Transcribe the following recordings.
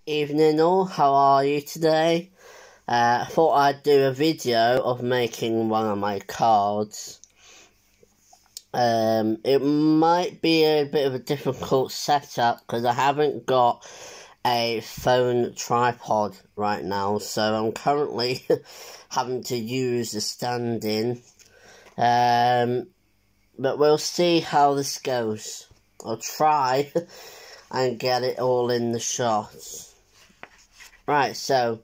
Evening all, how are you today? I thought I'd do a video of making one of my cards. It might be a bit of a difficult setup because I haven't got a phone tripod right now, so I'm currently having to use the stand-in. But we'll see how this goes. I'll try and get it all in the shots. Right, so,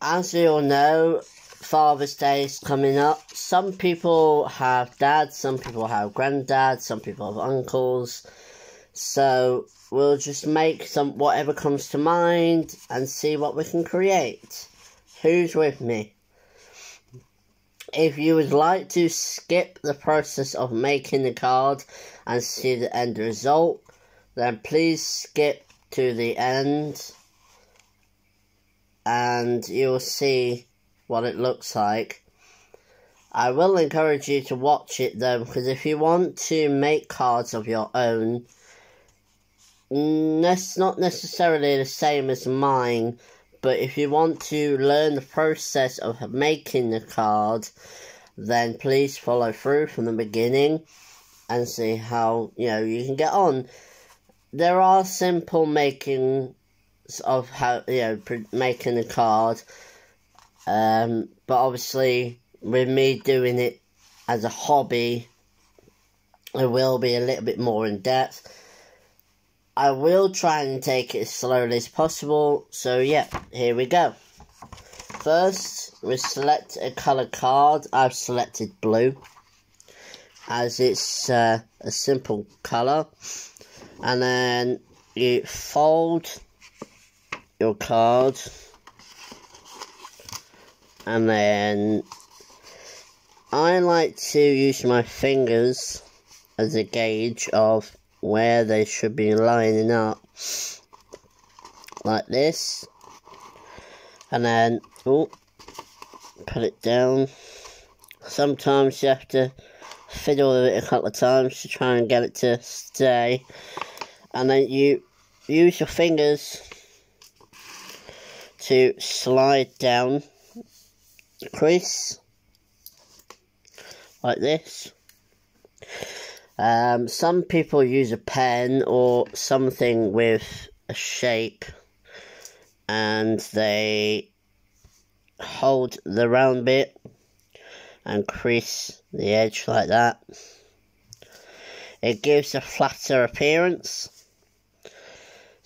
as you all know, Father's Day is coming up. Some people have dads, some people have granddads, some people have uncles. So, we'll just make whatever comes to mind and see what we can create. Who's with me? If you would like to skip the process of making the card and see the end result, then please skip to the end and you'll see what it looks like. I will encourage you to watch it though, because if you want to make cards of your own, that's not necessarily the same as mine, but if you want to learn the process of making the card, then please follow through from the beginning and see how you can get on. There are simple makings of how making a card, but obviously with me doing it as a hobby, it will be a little bit more in depth. I will try and take it as slowly as possible, so yeah, here we go. First, we select a colour card. I've selected blue, as it's a simple colour. And then you fold your card, and then I like to use my fingers as a gauge of where they should be lining up, like this, and then put it down. Sometimes you have to fiddle with it a couple of times to try and get it to stay, and then you use your fingers to slide down the crease like this. Some people use a pen or something with a shape, and they hold the round bit and crease the edge like that. It gives a flatter appearance,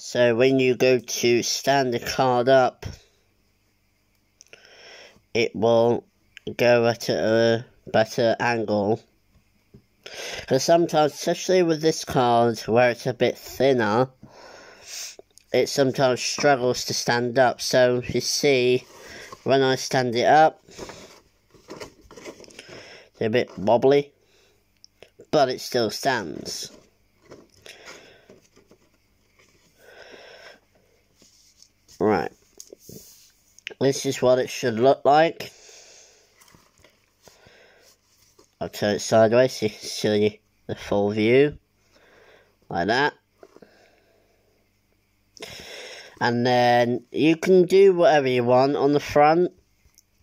so when you go to stand the card up, it will go at a better angle. Because sometimes, especially with this card where it's a bit thinner, it sometimes struggles to stand up. So if you see, when I stand it up, it's a bit wobbly, but it still stands. Right, this is what it should look like. I'll turn it sideways so you can see the full view, like that. And then you can do whatever you want on the front.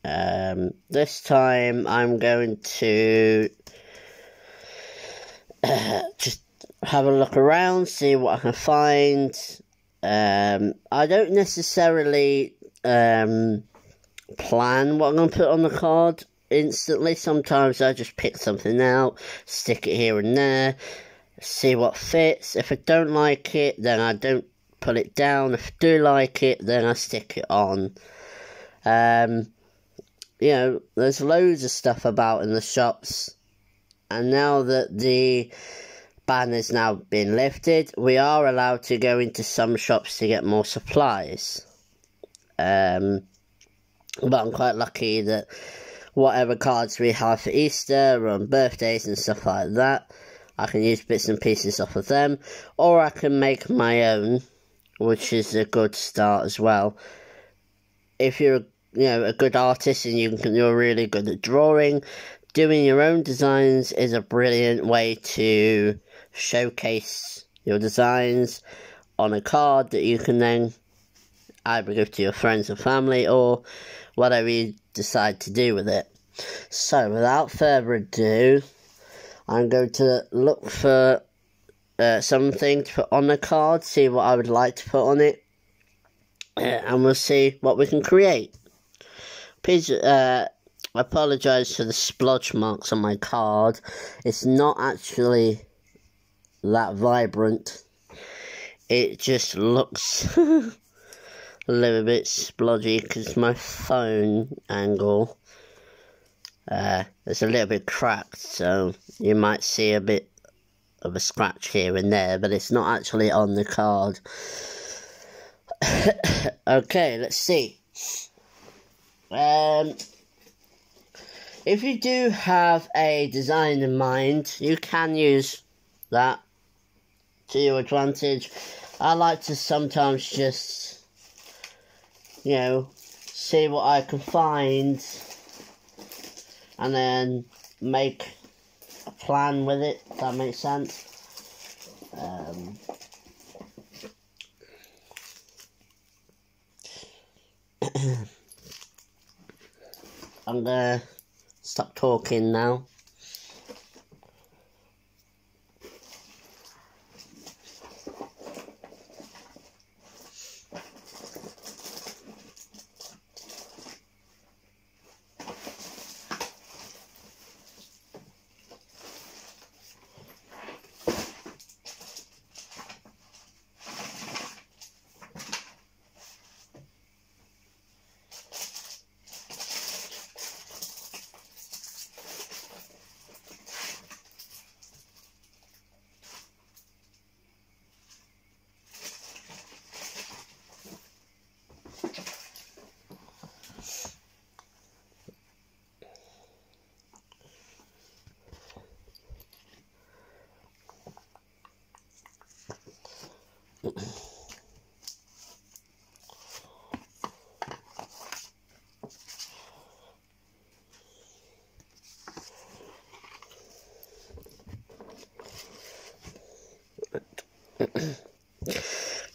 This time I'm going to just have a look around, see what I can find. I don't necessarily plan what I'm going to put on the card instantly. Sometimes I just pick something out, stick it here and there, see what fits. If I don't like it, then I don't put it down. If I do like it, then I stick it on. There's loads of stuff about in the shops, and now that the ban has now been lifted, we are allowed to go into some shops to get more supplies. But I'm quite lucky that whatever cards we have for Easter or on birthdays and stuff like that, I can use bits and pieces off of them, or I can make my own, which is a good start as well. If you're a good artist and you're really good at drawing, doing your own designs is a brilliant way to showcase your designs on a card that you can then either give to your friends or family, or whatever you decide to do with it. So, without further ado, I'm going to look for something to put on the card, see what I would like to put on it, and we'll see what we can create. Please apologise for the splotch marks on my card. It's not actually that vibrant. It just looks a little bit splodgy because my phone angle is a little bit cracked, so you might see a bit of a scratch here and there, but it's not actually on the card. Okay, let's see. If you do have a design in mind, you can use that to your advantage. I like to sometimes just, see what I can find and then make a plan with it, if that makes sense. I'm gonna stop talking now.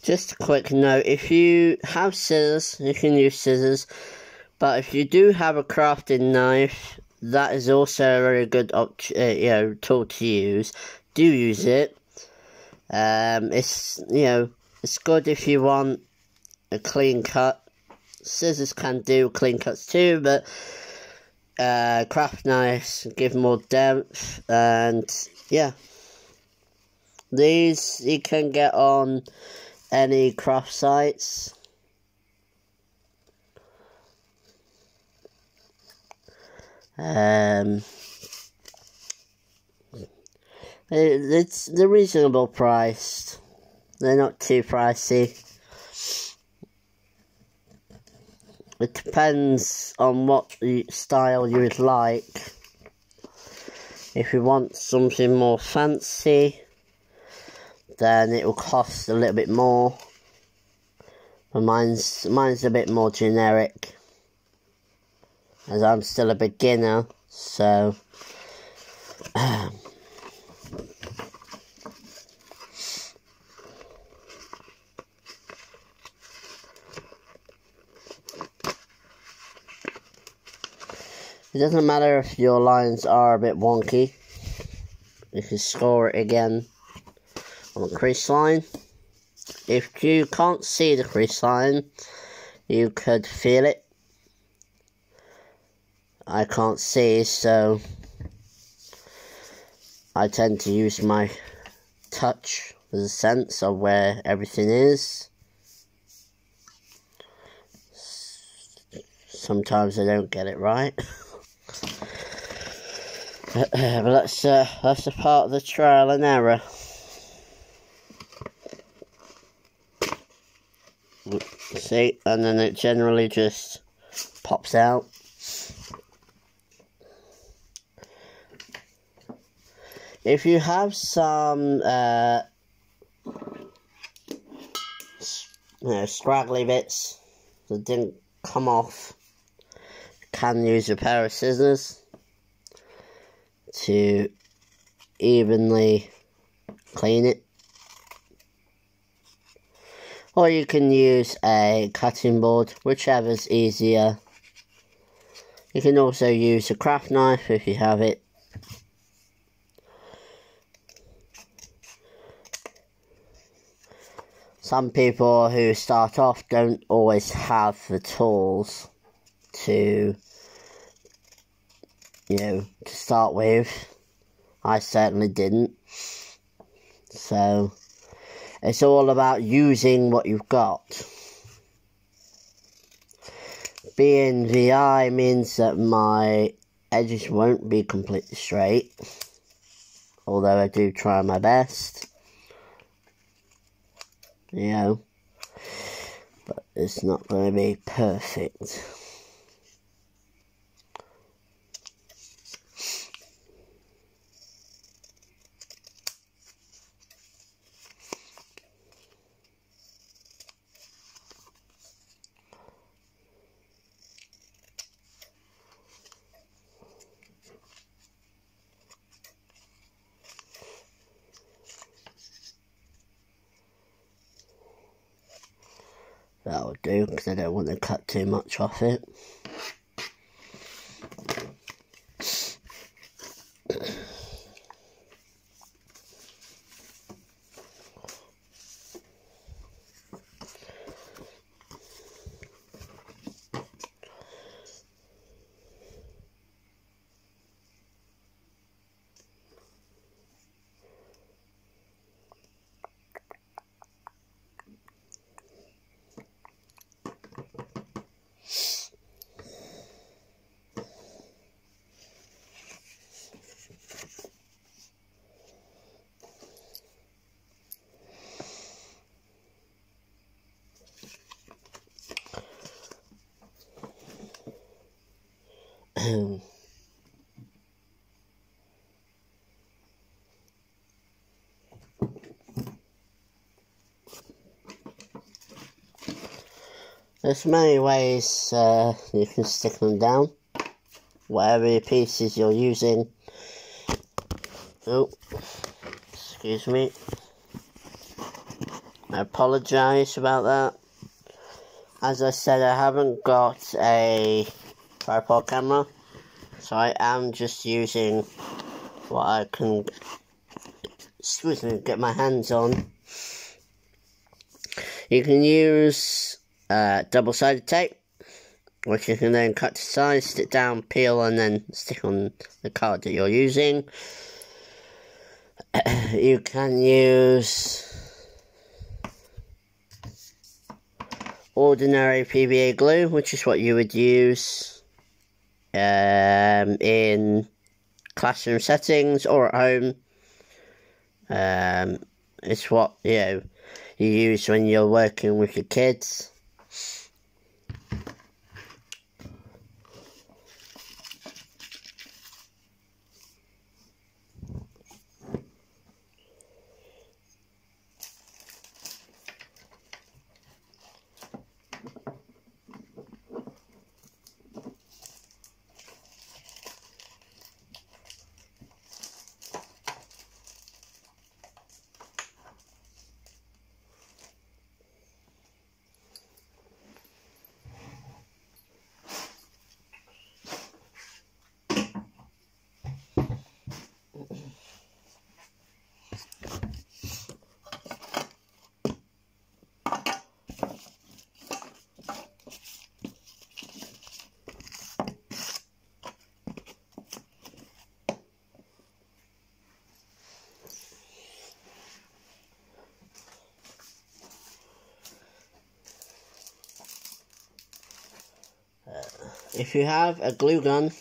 Just a quick note, if you have scissors, you can use scissors, but if you do have a crafting knife, that is also a very good tool to use. Do use it. It's good if you want a clean cut. Scissors can do clean cuts too, but craft knives give more depth, and yeah. These you can get on any craft sites. They're reasonable priced. They're not too pricey. It depends on what style you would like. If you want something more fancy, then it will cost a little bit more. But mine's a bit more generic, as I'm still a beginner, so it doesn't matter if your lines are a bit wonky. You can score it again on the crease line. If you can't see the crease line, you could feel it. I can't see, so I tend to use my touch as a sense of where everything is. Sometimes I don't get it right. But that's a part of the trial and error. See, and then it generally just pops out. If you have some scraggly bits that didn't come off, you can use a pair of scissors to evenly clean it. or you can use a cutting board, whichever's easier. You can also use a craft knife if you have it. Some people who start off don't always have the tools to, to start with. I certainly didn't. So, it's all about using what you've got. Being VI means that my edges won't be completely straight, although I do try my best, but it's not going to be perfect. That'll do, because I don't want to cut too much off it. There's many ways you can stick them down, whatever pieces you're using. Oh, excuse me. I apologise about that. As I said, I haven't got a tripod camera, so I am just using what I can get my hands on. You can use double-sided tape, which you can then cut to size, stick down, peel, and then stick on the card that you're using. You can use ordinary PVA glue, which is what you would use in classroom settings or at home. It's what you use when you're working with your kids. If you have a glue gun,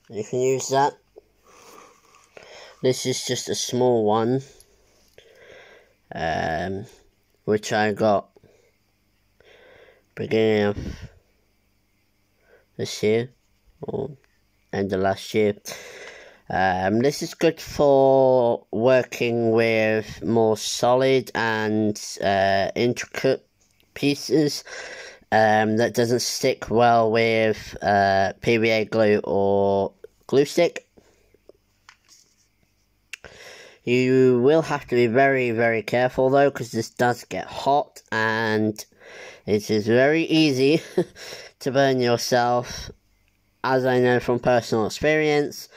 you can use that. This is just a small one, which I got beginning of this year, or end of last year. This is good for working with more solid and intricate pieces. That doesn't stick well with PVA glue or glue stick. You will have to be very, very careful though, because this does get hot and it is very easy to burn yourself, as I know from personal experience.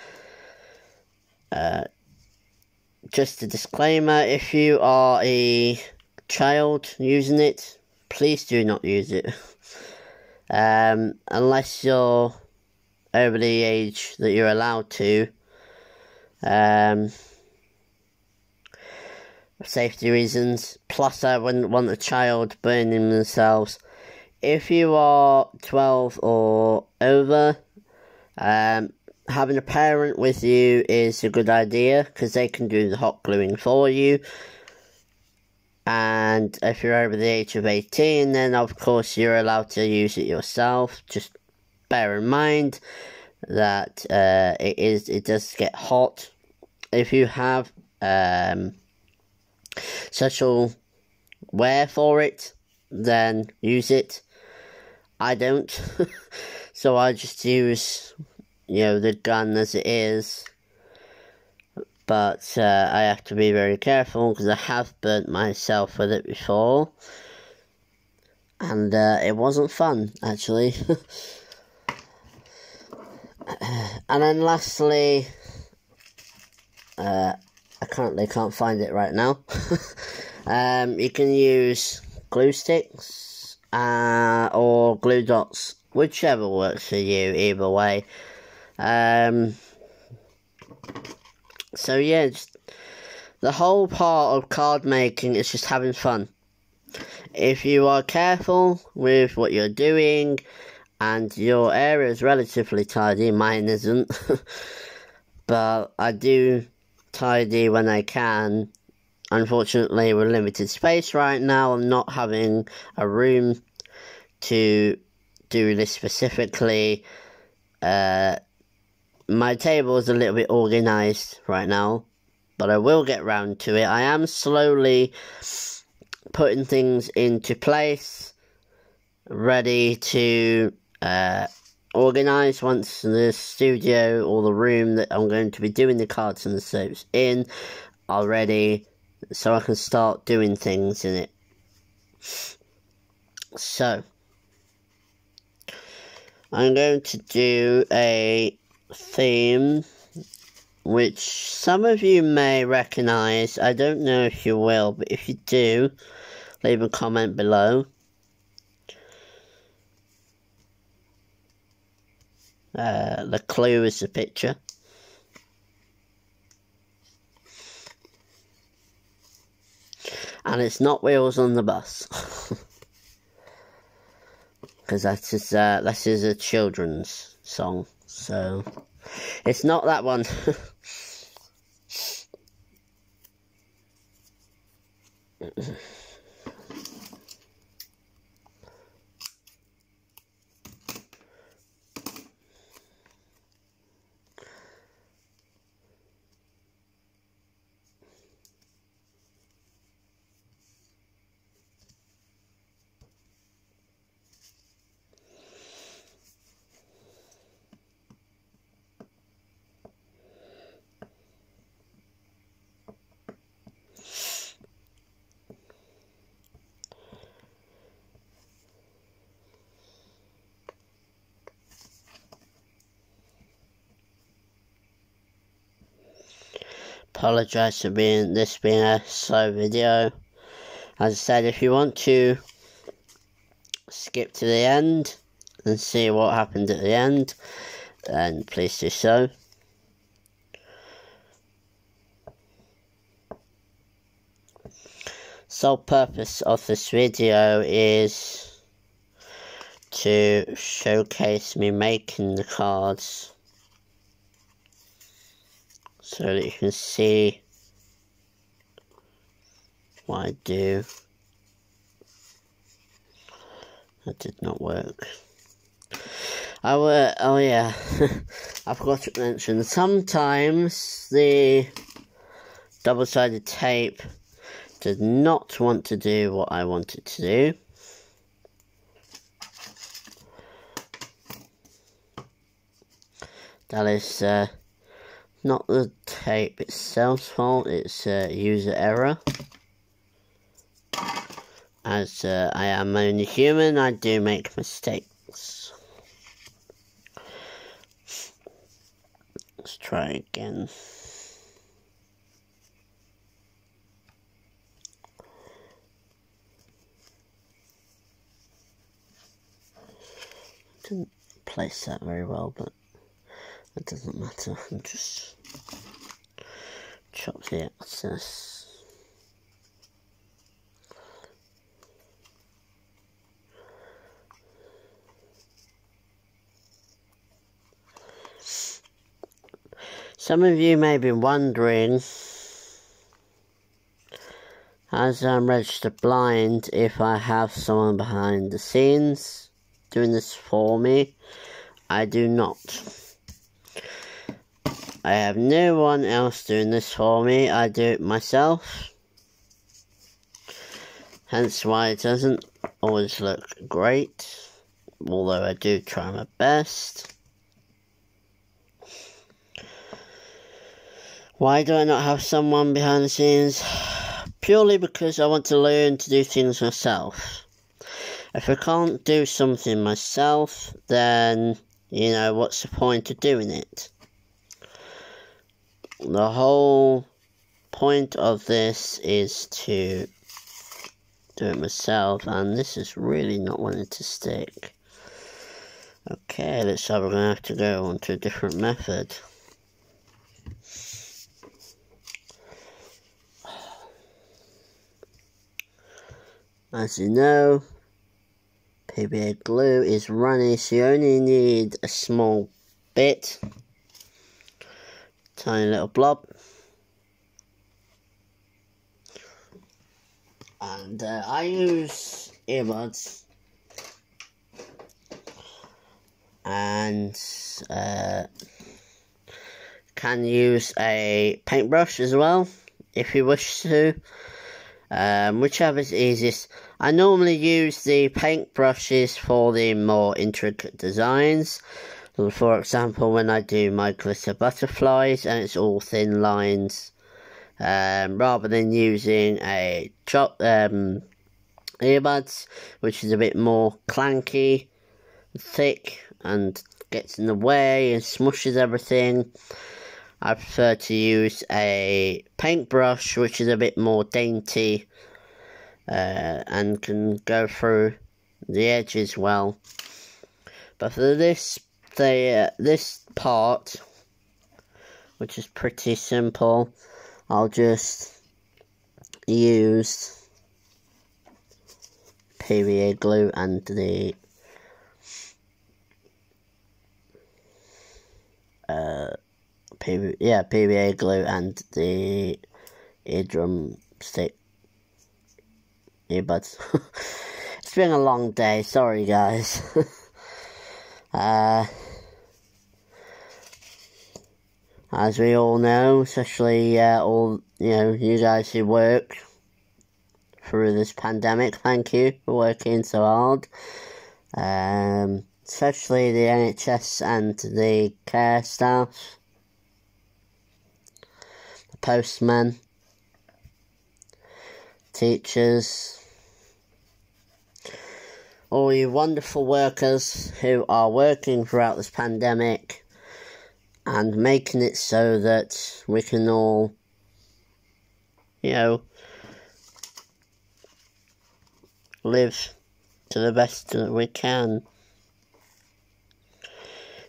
Just a disclaimer, if you are a child using it, please do not use it. Unless you're over the age that you're allowed to. Safety reasons. Plus, I wouldn't want a child burning themselves. If you are 12 or over, having a parent with you is a good idea, because they can do the hot gluing for you. And if you're over the age of 18, then of course you're allowed to use it yourself. Just bear in mind that it does get hot. If you have special wear for it, then use it. I don't. So I just use, the gun as it is. But I have to be very careful, because I have burnt myself with it before. And it wasn't fun, actually. And then lastly, I currently can't find it right now. You can use glue sticks or glue dots, whichever works for you, either way. So yeah, the whole part of card making is just having fun. If you are careful with what you're doing, and your area is relatively tidy, mine isn't, but I do tidy when I can. Unfortunately, with limited space right now, I'm not having a room to do this specifically. My table is a little bit organised right now, but I will get round to it. I am slowly putting things into place, ready to organise once the studio or the room that I'm going to be doing the cards and the soaps in are ready, so I can start doing things in it. So, I'm going to do a theme which some of you may recognise. I don't know if you will, but if you do, leave a comment below. The clue is the picture. And it's not Wheels on the Bus. Because that is a children's song. So, it's not that one. Apologise for this being a slow video. As I said, if you want to skip to the end and see what happened at the end, then please do so. Sole purpose of this video is to showcase me making the cards, so that you can see what I do. That did not work. Oh yeah, I forgot to mention, sometimes the double-sided tape did not want to do what I want it to do. That is not the tape itself's fault, it's user error. As I am only human, I do make mistakes. Let's try again. Didn't place that very well, but it doesn't matter. I'm just chop the excess. Some of you may be wondering, as I'm registered blind, if I have someone behind the scenes doing this for me. I do not. I have no one else doing this for me. I do it myself. Hence why it doesn't always look great, although I do try my best. Why do I not have someone behind the scenes? Purely because I want to learn to do things myself. If I can't do something myself, then, you know, what's the point of doing it? The whole point of this is to do it myself, and this is really not wanting to stick. Okay, looks like we're going to have to go on to a different method. As you know, PVA glue is runny, so you only need a small bit, tiny little blob, and I use earbuds and can use a paintbrush as well if you wish to. Whichever is easiest. I normally use the paintbrushes for the more intricate designs. For example, when I do my glitter butterflies and it's all thin lines, rather than using a earbuds, which is a bit more clanky, thick, and gets in the way and smushes everything. I prefer to use a paintbrush, which is a bit more dainty and can go through the edges well. But for this part, which is pretty simple, I'll just use PVA glue and the PVA glue and the eardrum stick earbuds. It's been a long day, sorry guys. As we all know, especially all you guys who work through this pandemic, thank you for working so hard. Especially the NHS and the care staff, the postmen, teachers, all you wonderful workers who are working throughout this pandemic and making it so that we can all, live to the best that we can.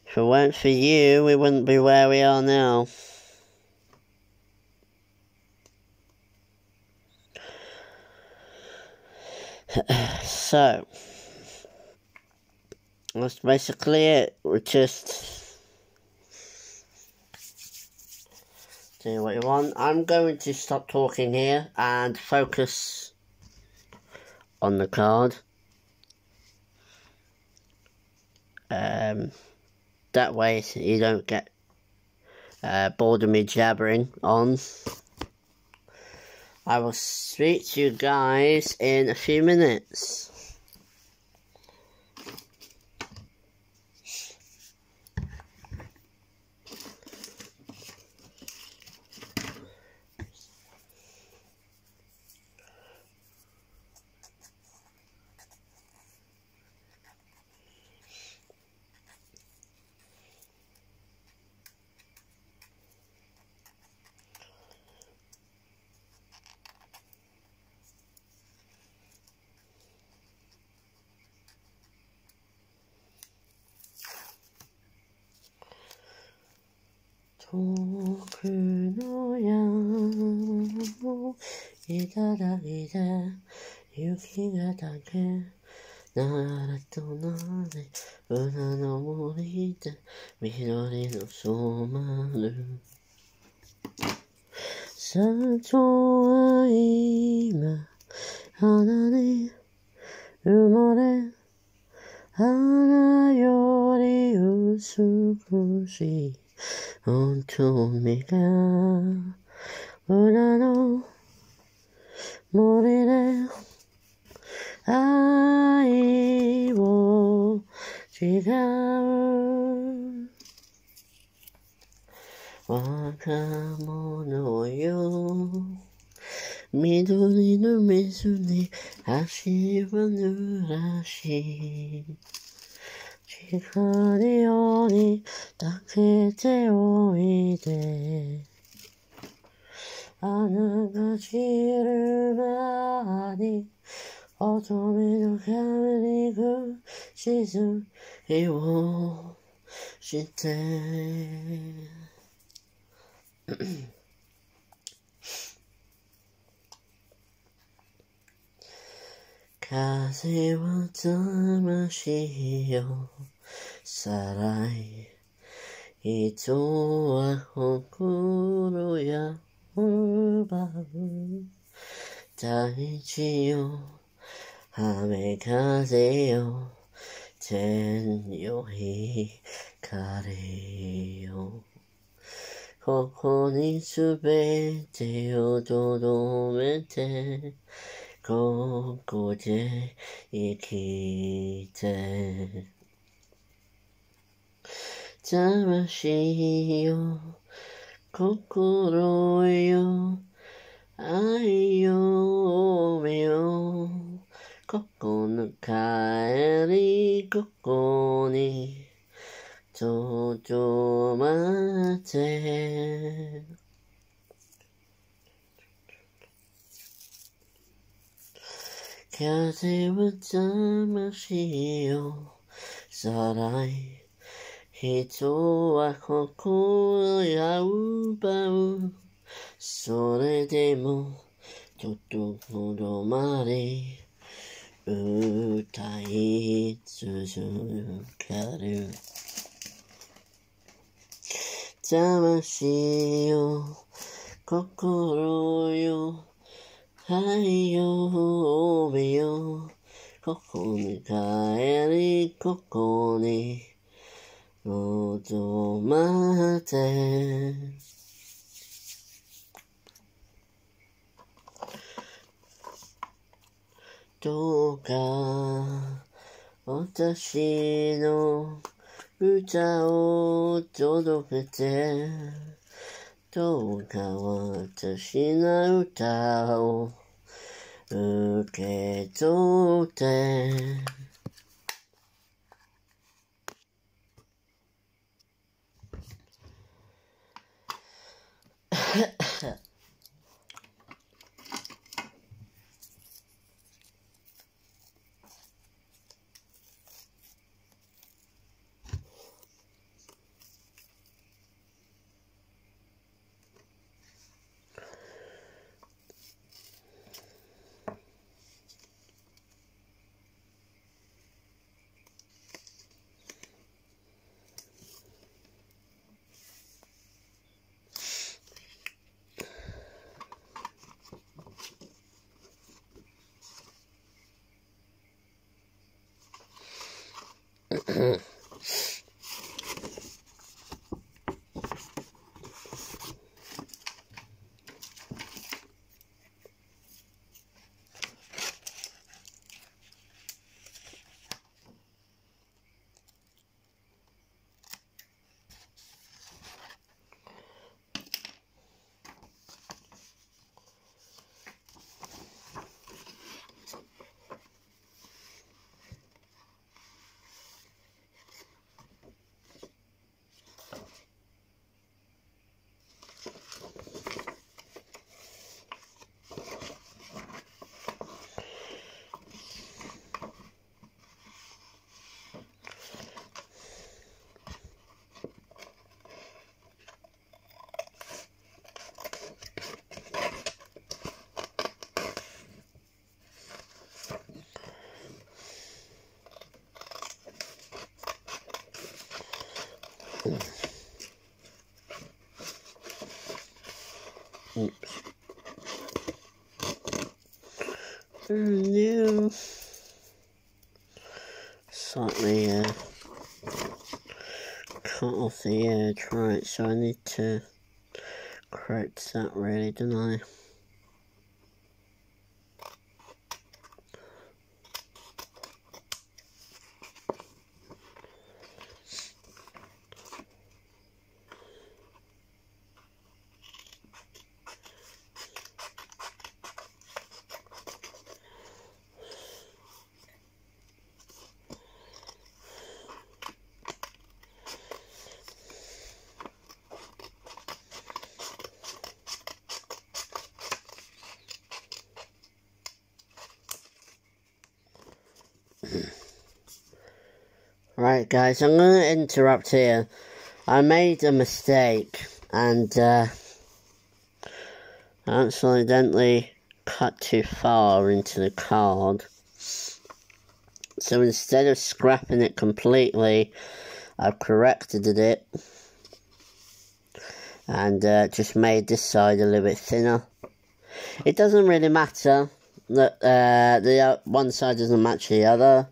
If it weren't for you, we wouldn't be where we are now. So, that's basically it. We're just do what you want. I'm going to stop talking here and focus on the card. That way you don't get bored of me jabbering on. I will speak to you guys in a few minutes. 遠くの山の頂で雪がだけならとなれ裏の森で緑の染まる山頂は今花に埋もれ花より美しい本当にが裏の森で愛を違う若者よ緑の水に足を濡らし光よりだけておいで穴が散る前に乙女の髪に静けをして風は魂をさらい人は心や奪う大地よ雨風よ天よ光よここにすべてをとどめてここで生きて魂よ心よ愛よ目よここの帰りここにとどまって風は魂をさらい人は心や奪うそれでもとどまり歌い続ける魂よ心よ愛よ目よここに帰りここにとどまってどうか私の歌を届けてどうか私の歌を受け取って Oops. Yeah. Slightly cut off the edge, right, so I need to correct that really, don't I? Right guys, I'm going to interrupt here. I made a mistake and I accidentally cut too far into the card. So instead of scrapping it completely, I've corrected it and just made this side a little bit thinner. It doesn't really matter that the one side doesn't match the other.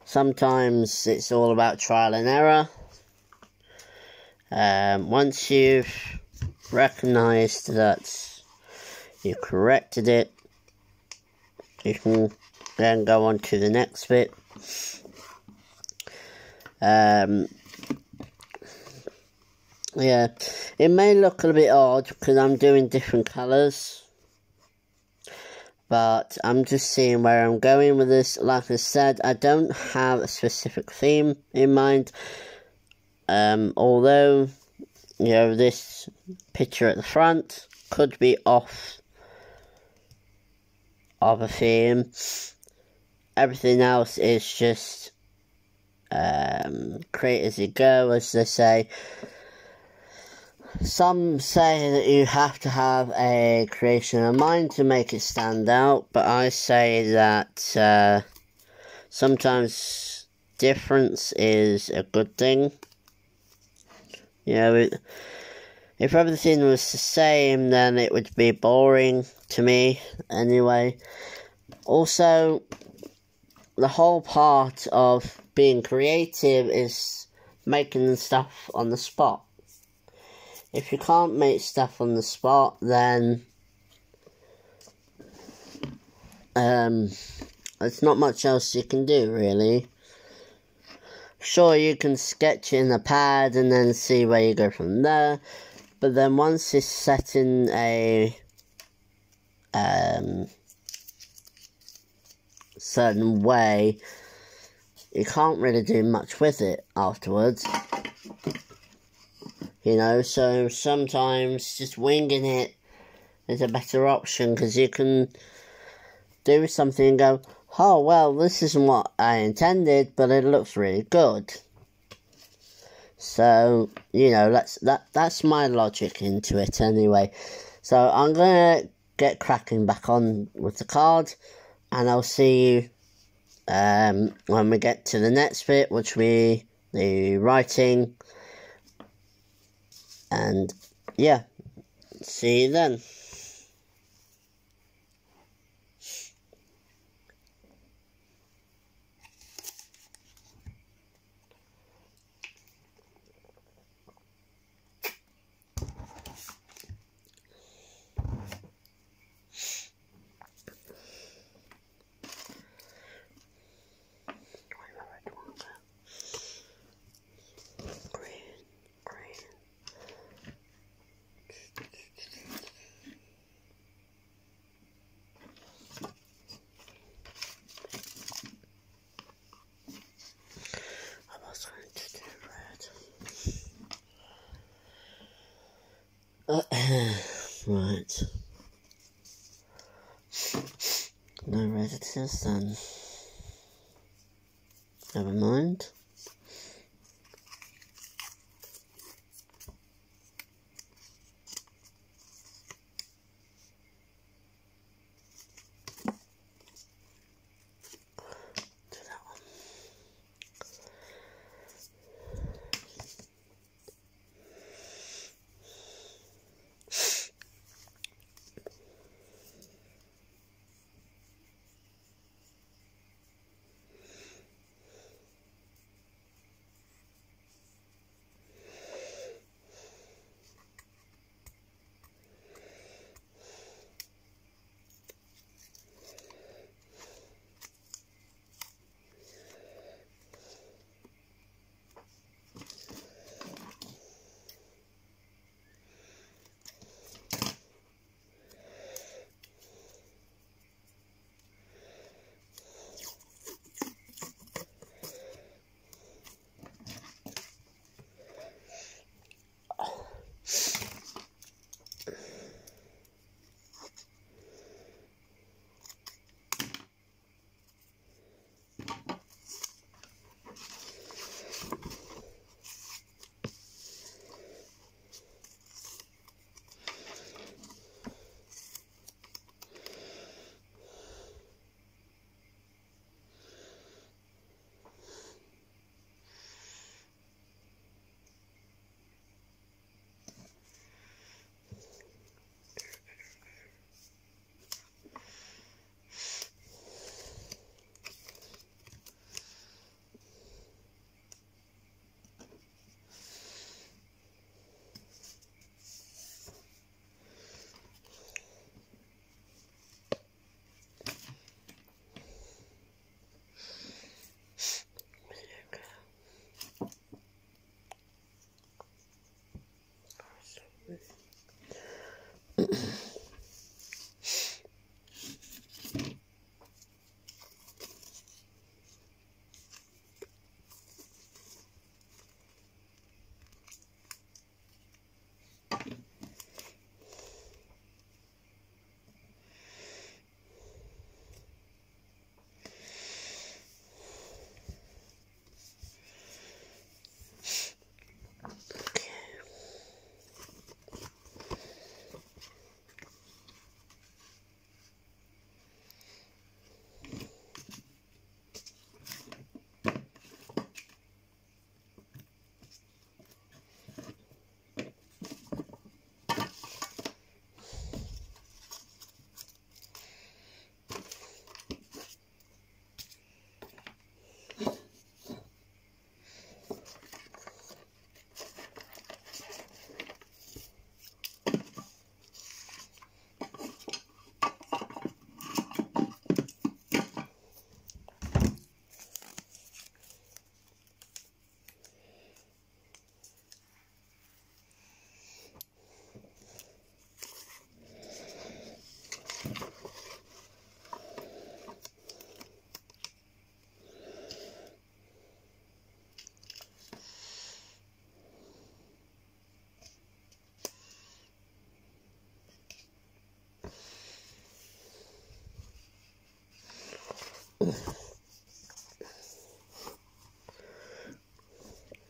Sometimes it's all about trial and error. Once you've recognised that you corrected it, you can then go on to the next bit. Yeah, it may look a little bit odd because I'm doing different colours, but I'm just seeing where I'm going with this. Like I said, I don't have a specific theme in mind, although, you know, this picture at the front could be off of a theme. Everything else is just create as you go, as they say. Some say that you have to have a creation in mind to make it stand out, but I say that sometimes difference is a good thing. You know, if everything was the same, then it would be boring to me anyway. Also, the whole part of being creative is making stuff on the spot. If you can't make stuff on the spot, then there's not much else you can do, really. Sure, you can sketch in a pad and then see where you go from there, but then once it's set in a certain way, you can't really do much with it afterwards. You know, so sometimes just winging it is a better option, because you can do something and go, oh, well, this isn't what I intended, but it looks really good. So, you know, that's my logic into it anyway. So I'm going to get cracking back on with the card, and I'll see you when we get to the next bit, which will be the writing. And yeah, see you then. Right. No red it is then. Never mind.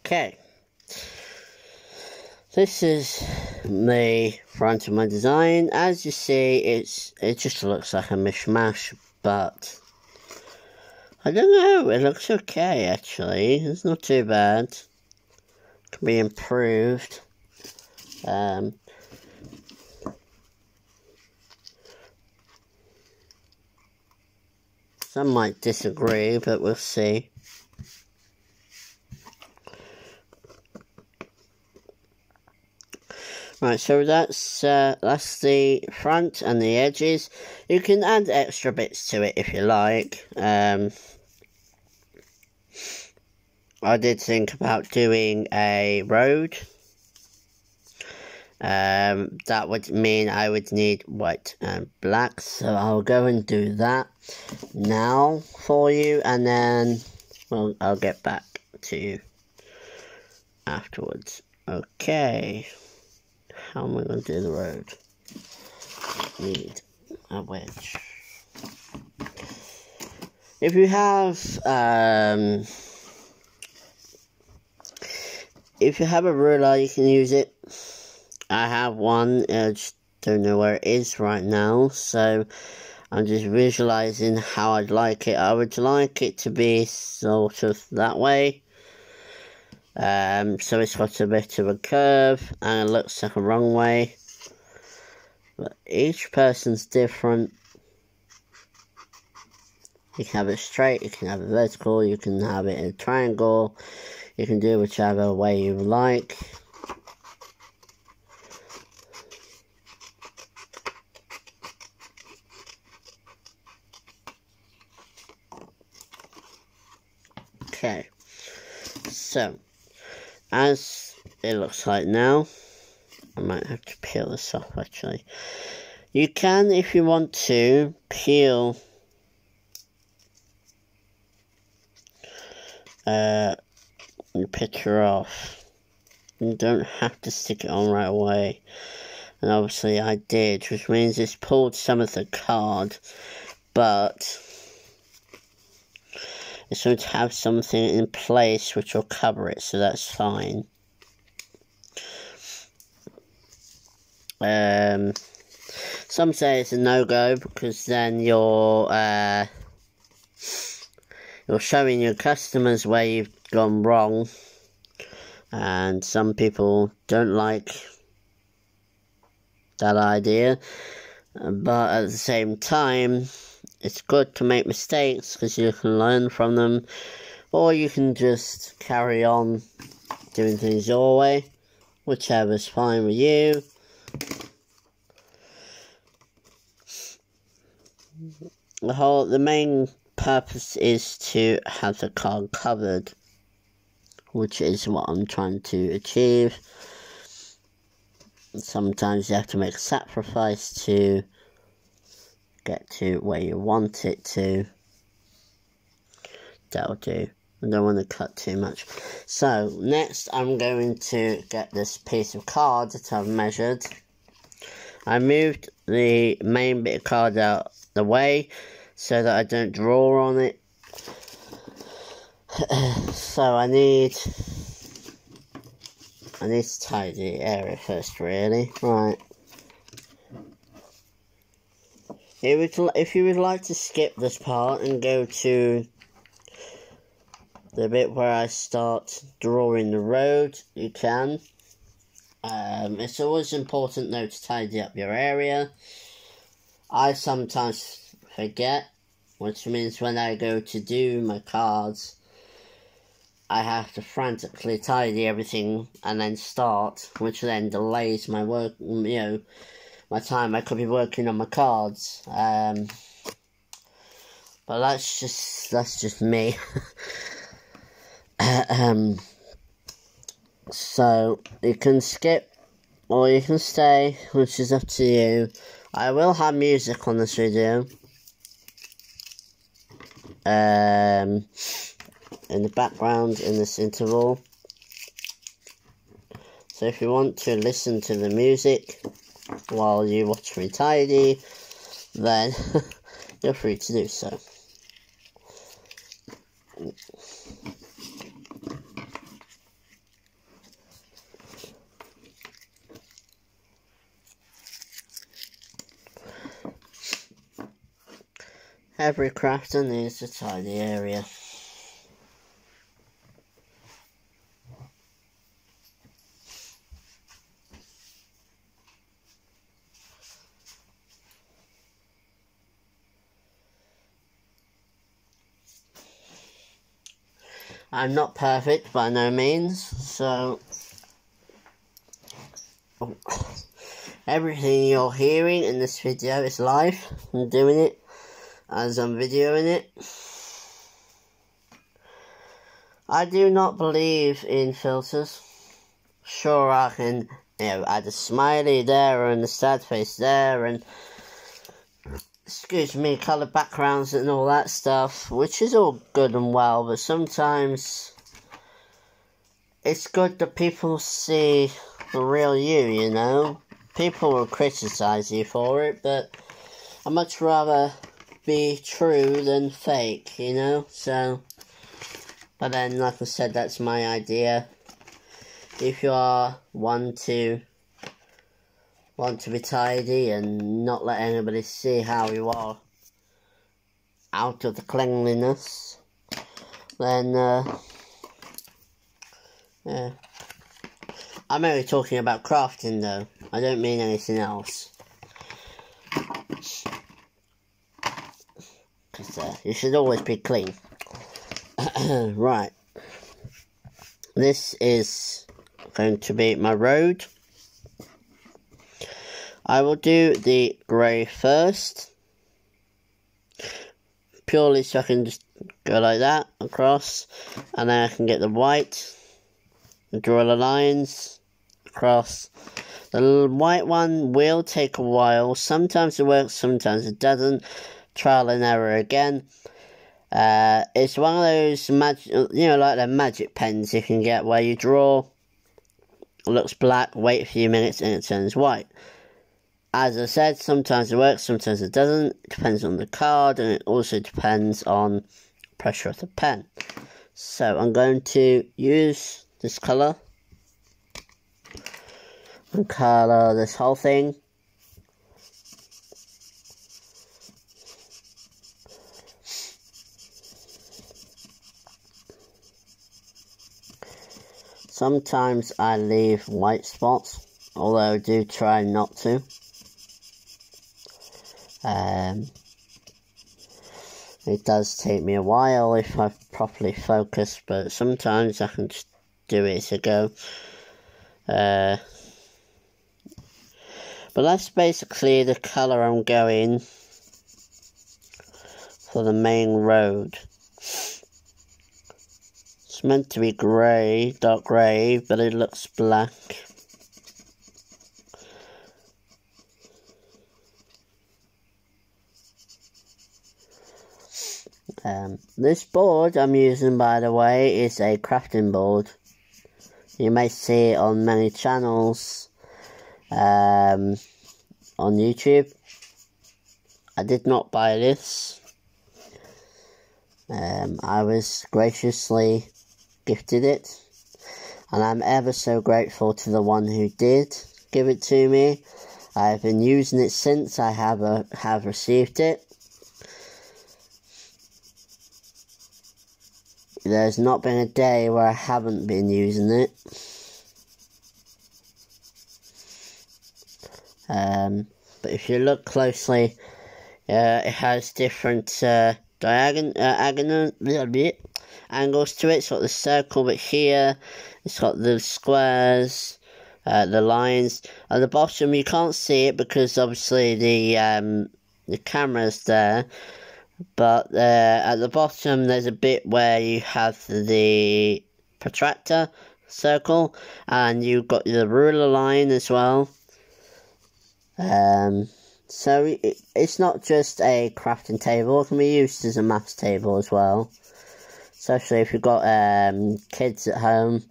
Okay. This is the front of my design. As you see, it just looks like a mishmash, but I don't know, it looks okay actually. It's not too bad. Can be improved. Some might disagree, but we'll see. Right, so that's the front and the edges. You can add extra bits to it if you like. I did think about doing a road. That would mean I would need white and black, so I'll go and do that now for you, and then I'll get back to you afterwards. Okay, how am I going to do the road? Need a wedge. If you have a ruler, you can use it. I have one, I just don't know where it is right now, so I'm just visualizing how I'd like it. I would like it to be sort of that way. So it's got a bit of a curve, and it looks like a wrong way. But each person's different. You can have it straight, you can have it vertical, you can have it in a triangle. You can do whichever way you like. Okay, so as it looks like now, I might have to peel this off actually. You can, if you want to, peel your picture off. You don't have to stick it on right away. And obviously I did, which means it's pulled some of the card, but it's going to have something in place which will cover it, so that's fine. Some say it's a no-go because then you're showing your customers where you've gone wrong, and some people don't like that idea, but at the same time it's good to make mistakes because you can learn from them, or you can just carry on doing things your way, whichever's fine with you. The main purpose is to have the card covered, which is what I'm trying to achieve. Sometimes you have to make a sacrifice to get to where you want it to. That'll do. I don't want to cut too much. So next I'm going to get this piece of card that I've measured. I moved the main bit of card out the way so that I don't draw on it. So I need to tidy the area first, really. Right. If you would like to skip this part and go to the bit where I start drawing the road, you can. It's always important though to tidy up your area. I sometimes forget, which means when I go to do my cards, I have to frantically tidy everything and then start, which then delays my work, my time. I could be working on my cards, but that's just me. So you can skip or you can stay, which is up to you. I will have music on this video in the background in this interval, so if you want to listen to the music while you watch me tidy, then you're free to do so. Every crafter needs a tidy area. I'm not perfect by no means, so everything you're hearing in this video is live. I'm doing it as I'm videoing it. I do not believe in filters. Sure, I can, add a smiley there and a sad face there and, excuse me, colour backgrounds and all that stuff, which is all good and well, but sometimes it's good that people see the real you, People will criticise you for it, but I'd much rather be true than fake, so, but then, like I said, that's my idea. If you are want to be tidy and not let anybody see how you are out of the cleanliness, then yeah. I'm only talking about crafting though, I don't mean anything else. Because you should always be clean. Right. This is going to be my road. I will do the grey first. Purely so I can just go like that across. And then I can get the white. And draw the lines across. The white one will take a while. Sometimes it works, sometimes it doesn't. Trial and error again. It's one of those magic, like the magic pens you can get where you draw, it looks black, wait a few minutes and it turns white. As I said, sometimes it works, sometimes it doesn't. It depends on the card and it also depends on pressure of the pen. So I'm going to use this colour and colour this whole thing. Sometimes I leave white spots, although I do try not to. It does take me a while if I properly focus, but sometimes I can just do it as I go. But that's basically the colour I'm going for the main road. It's meant to be grey, dark grey, but it looks black. This board I'm using, by the way, is a crafting board. You may see it on many channels on YouTube. I did not buy this. I was graciously gifted it, and I'm ever so grateful to the one who did give it to me. I've been using it since I have received it. There's not been a day where I haven't been using it. But if you look closely, it has different angles to it. It's got the circle, but here it's got the squares, the lines. At the bottom you can't see it because obviously the camera's there. But at the bottom there's a bit where you have the protractor circle, and you've got the ruler line as well. So it's not just a crafting table, it can be used as a maths table as well. Especially if you've got kids at home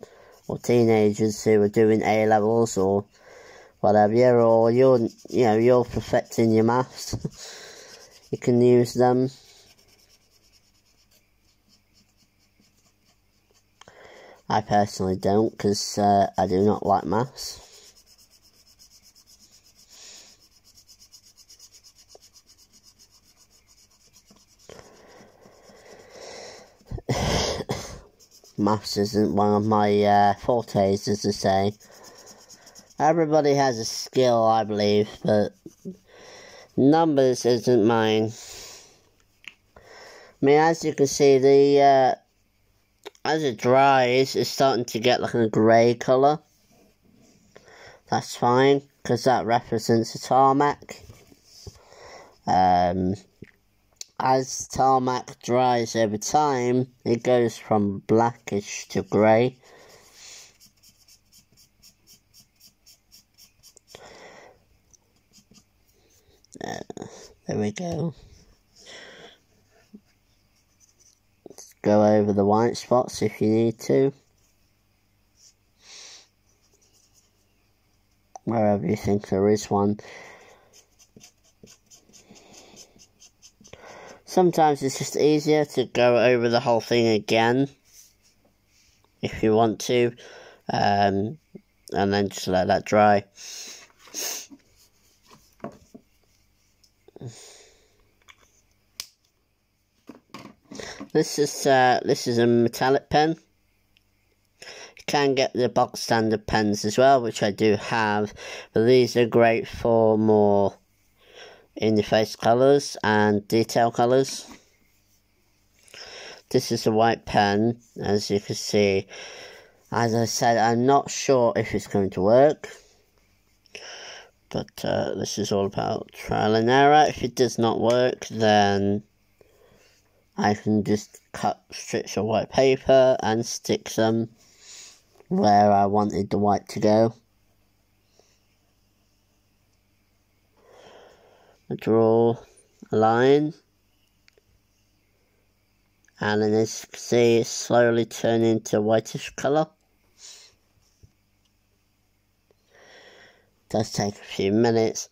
or teenagers who are doing A-levels or whatever, or you're perfecting your maths. You can use them. I personally don't, because I do not like maths. Maths isn't one of my fortes, as I say. Everybody has a skill, I believe, but numbers isn't mine. I mean, as you can see, the as it dries, it's starting to get like a grey colour. That's fine, because that represents a tarmac. As tarmac dries over time, it goes from blackish to grey. There we go. Let's go over the white spots if you need to. Wherever you think there is one. Sometimes it's just easier to go over the whole thing again, if you want to, and then just let that dry. This is a metallic pen. You can get the box standard pens as well, which I do have, but these are great for more in-your-face colours and detail colours. This is a white pen, as you can see. As I said, I'm not sure if it's going to work, but this is all about trial and error. If it does not work, then I can just cut strips of white paper and stick them where I wanted the white to go. I draw a line, and then as you can see, it's slowly turning into whitish colour. It does take a few minutes.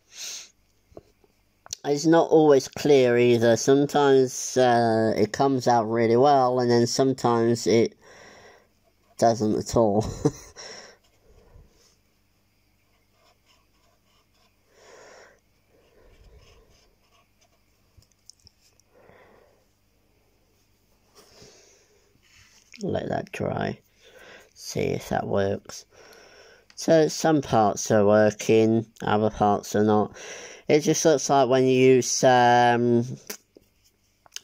It's not always clear either. Sometimes it comes out really well, and then sometimes it doesn't at all. Let that dry, see if that works. So some parts are working, other parts are not. It just looks like when you use when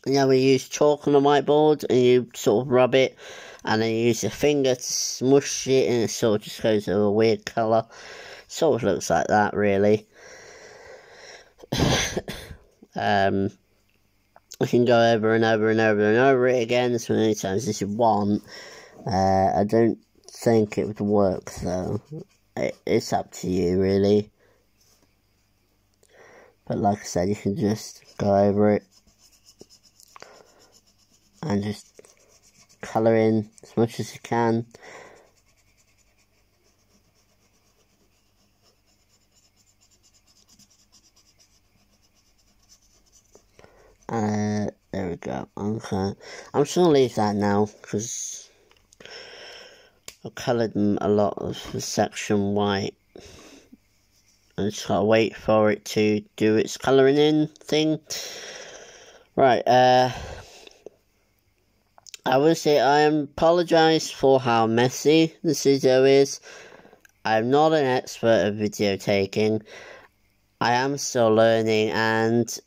you use chalk on a whiteboard and you sort of rub it, and then you use your finger to smush it, and it sort of just goes to a weird colour. Sort of looks like that, really. You can go over and over and over and over it again as many times as you want. I don't think it would work, though. It's up to you, really. But like I said, you can just go over it and just colour in as much as you can. There we go. Okay, I'm just gonna leave that now because I've coloured a lot of the section white. I just gotta wait for it to do its colouring in thing. Right, I will say I apologise for how messy this video is. I'm not an expert at video taking. I am still learning, and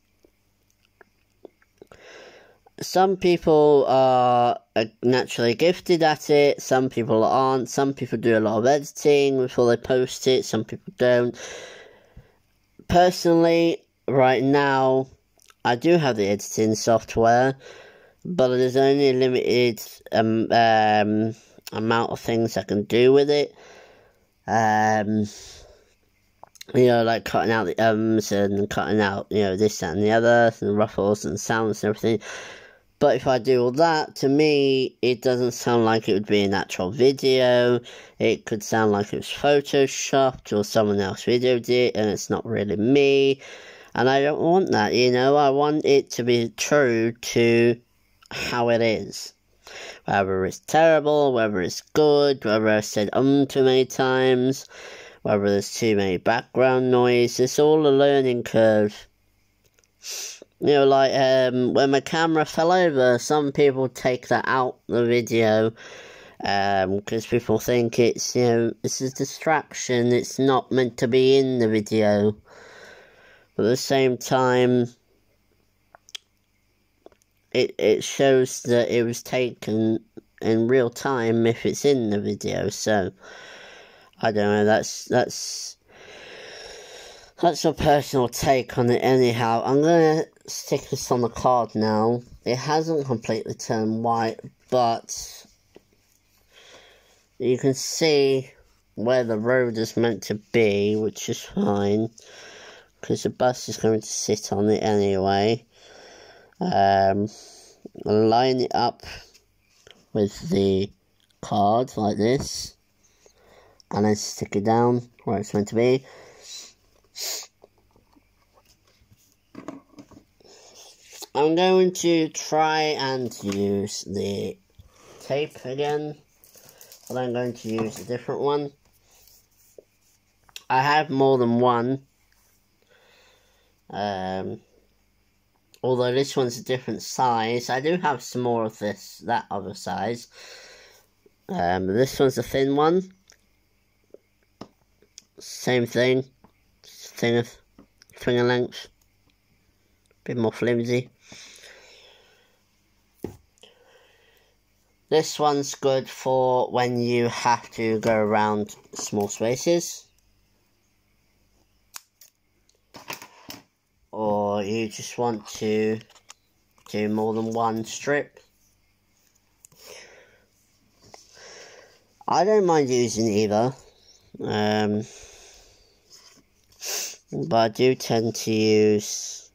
some people are naturally gifted at it, some people aren't. Some people do a lot of editing before they post it, some people don't. Personally, right now, I do have the editing software, but there's only a limited amount of things I can do with it. You know, like cutting out the ums and cutting out, you know, this, that and the other, and ruffles and sounds and everything. But if I do all that, to me, it doesn't sound like it would be an actual video. It could sound like it was photoshopped or someone else videoed it, and it's not really me. And I don't want that, you know. I want it to be true to how it is. Whether it's terrible, whether it's good, whether I've said too many times, whether there's too many background noise, it's all a learning curve. You know, like when my camera fell over, some people take that out the video because people think it's, you know, it's a distraction, it's not meant to be in the video. But at the same time, it shows that it was taken in real time if it's in the video. So I don't know, that's a personal take on it. Anyhow, I'm gonna stick this on the card now. It hasn't completely turned white, but you can see where the road is meant to be, which is fine, because the bus is going to sit on it anyway. Line it up with the card like this, and then stick it down where it's meant to be. I'm going to try and use the tape again, but I'm going to use a different one. I have more than one, although this one's a different size. I do have some more of that other size. This one's a thin one. Same thing, finger length, a bit more flimsy. This one's good for when you have to go around small spaces, or you just want to do more than one strip. I don't mind using either, but I do tend to use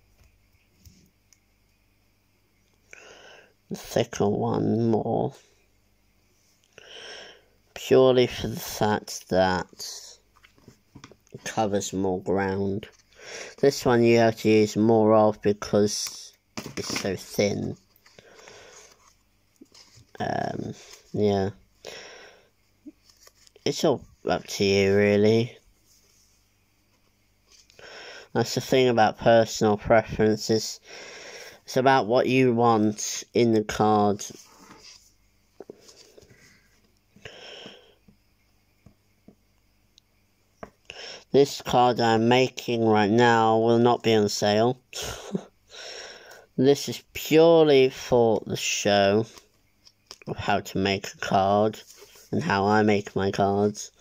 the thicker one more, purely for the fact that it covers more ground. This one you have to use more of because it's so thin. Yeah, it's all up to you really. That's the thing about personal preferences. It's about what you want in the card. This card I'm making right now will not be on sale. This is purely for the show of how to make a card and how I make my cards.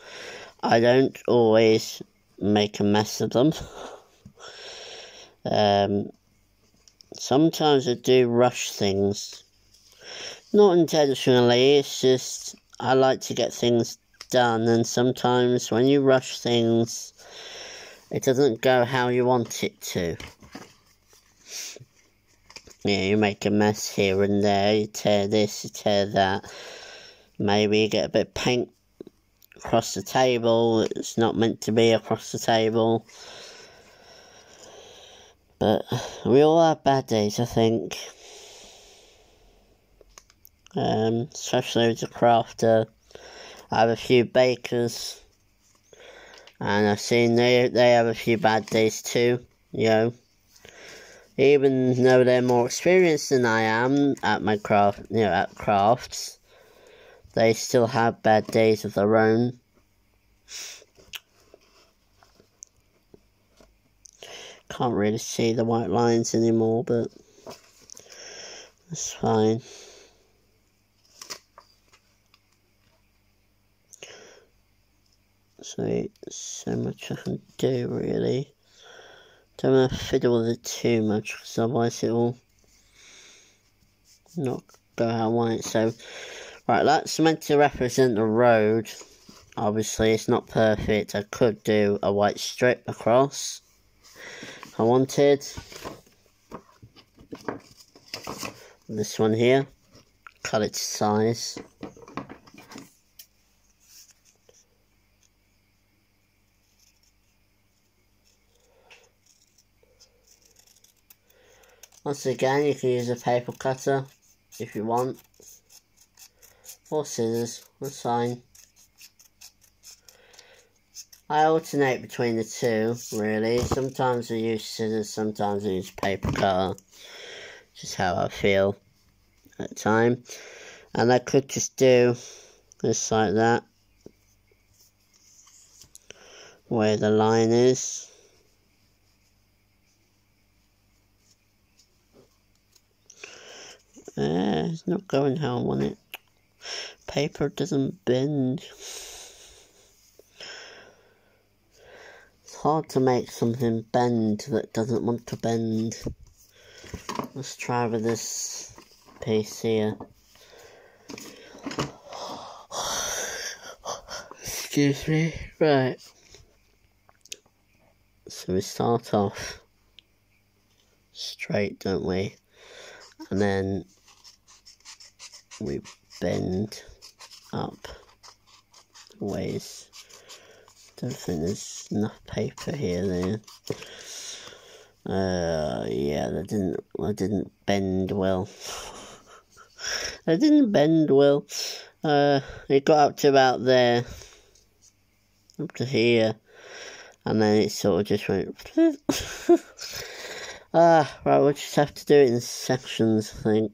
I don't always make a mess of them. Sometimes I do rush things. Not intentionally, it's just I like to get things done, and sometimes when you rush things, it doesn't go how you want it to. Yeah, you make a mess here and there, you tear this, you tear that. Maybe you get a bit of paint across the table, it's not meant to be across the table. But we all have bad days, I think. Especially as a crafter. I have a few bakers, and I've seen they have a few bad days too, you know. Even though they're more experienced than I am at my craft, you know, at crafts, they still have bad days of their own. Can't really see the white lines anymore, but that's fine. So much I can do, really. Don't want to fiddle with it too much, because otherwise it will not go how I want it. So, right, that's meant to represent the road. Obviously, it's not perfect. I could do a white strip across if I wanted. This one here, cut it to size. Once again, you can use a paper cutter if you want. or scissors, that's fine. I alternate between the two, really. Sometimes I use scissors, sometimes I use paper cutter. Just how I feel at the time. And I could just do this like that, where the line is. It's not going how I want it. Paper doesn't bend. It's hard to make something bend that doesn't want to bend. Let's try with this piece here. Excuse me. Right. So we start off straight, don't we? And then we bend up ways. Don't think there's enough paper here then. Yeah, that didn't bend well. That didn't bend well. It got up to about there, up to here, and then it sort of just went. Right, we'll just have to do it in sections, I think.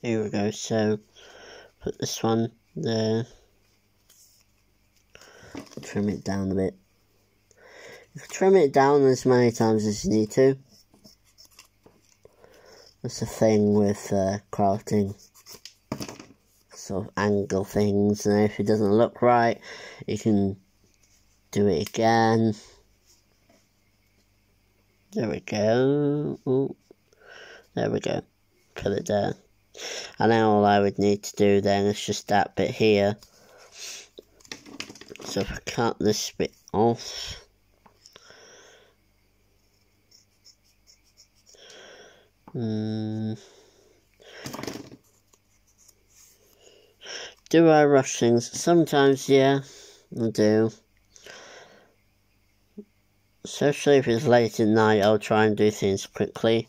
Here we go, so put this one there, trim it down a bit. You can trim it down as many times as you need to. That's the thing with crafting, sort of angle things, and if it doesn't look right, you can do it again. There we go. Ooh. There we go. Put it there. And then all I would need to do then is just that bit here. So if I cut this bit off, do I rush things? Sometimes, yeah, I do. Especially if it's late at night, I'll try and do things quickly.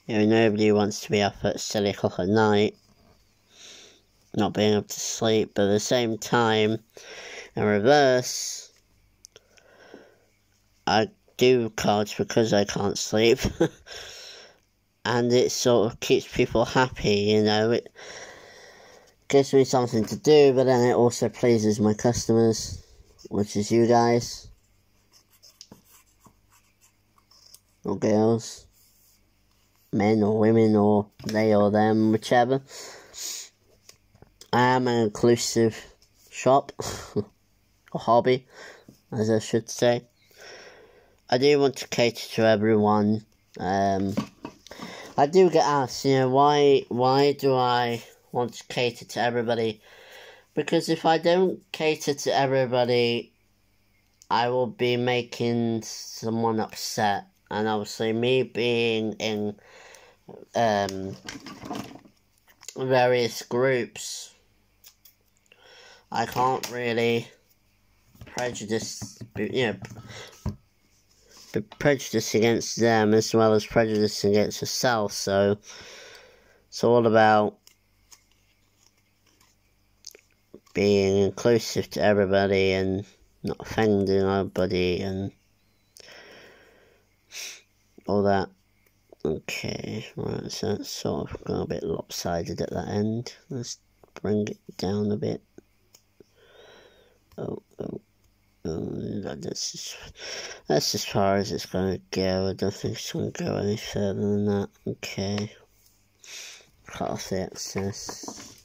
You know, nobody wants to be up at silly o'clock at night, not being able to sleep, but at the same time, in reverse, I do cards because I can't sleep, and it sort of keeps people happy, you know, it gives me something to do, but then it also pleases my customers, which is you guys, or girls. Men or women or they or them, whichever. I am an inclusive shop, or hobby, as I should say. I do want to cater to everyone. I do get asked, you know, why do I want to cater to everybody? Because if I don't cater to everybody, I will be making someone upset. And obviously me being in various groups, I can't really prejudice, you know, be prejudiced against them as well as prejudice against yourself. So it's all about being inclusive to everybody and not offending nobody and all that. Okay, right, so that's sort of gone a bit lopsided at that end. Let's bring it down a bit. That's as far as it's going to go. I don't think it's going to go any further than that. Okay. Cut off the excess.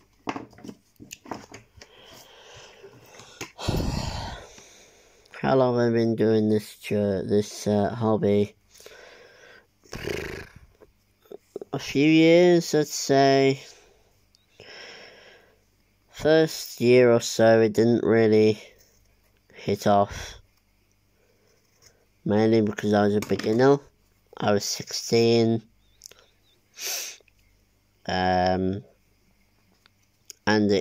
How long have I been doing this hobby? A few years, I'd say. First year or so, it didn't really hit off. Mainly because I was a beginner. I was 16. And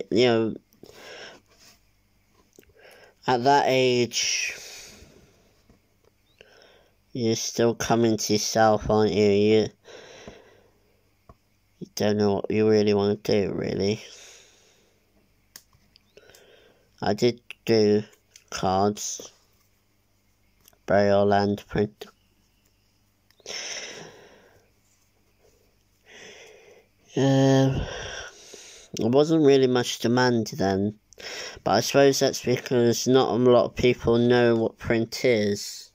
at that age, you're still coming to yourself, aren't you? You don't know what you really want to do, really. I did do cards, braille and print. There wasn't really much demand then, but I suppose that's because not a lot of people know what print is.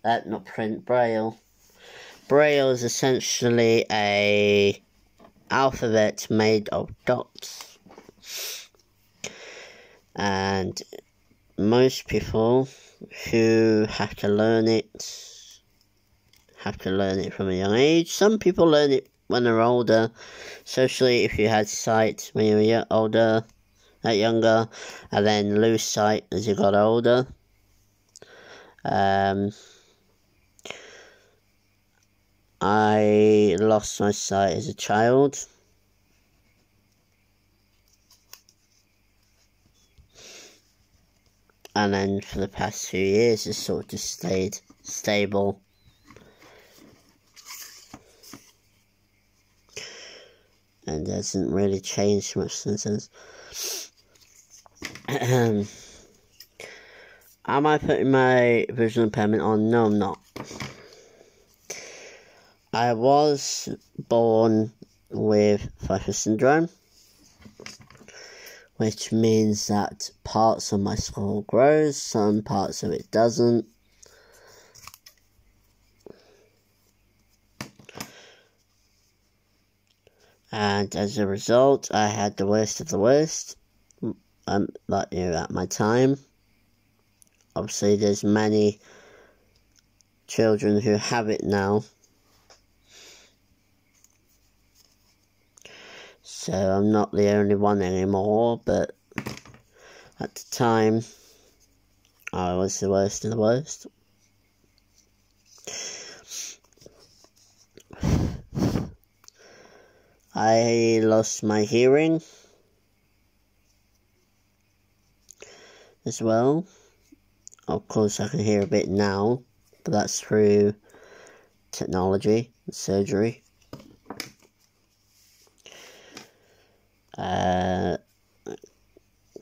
Not print, braille. Braille is essentially a alphabet made of dots, and most people who have to learn it from a young age. Some people learn it when they're older, especially if you had sight when you were younger, and then lose sight as you got older. I lost my sight as a child. And then for the past few years, it's sort of just stayed stable. And hasn't really changed much since then. Am I putting my visual impairment on? No, I'm not. I was born with Pfeiffer syndrome, which means that parts of my skull grows, some parts of it doesn't. And as a result, I had the worst of the worst, at my time. Obviously, there's many children who have it now. So I'm not the only one anymore, but at the time, I was the worst of the worst. I lost my hearing as well. Of course, I can hear a bit now, but that's through technology and surgery.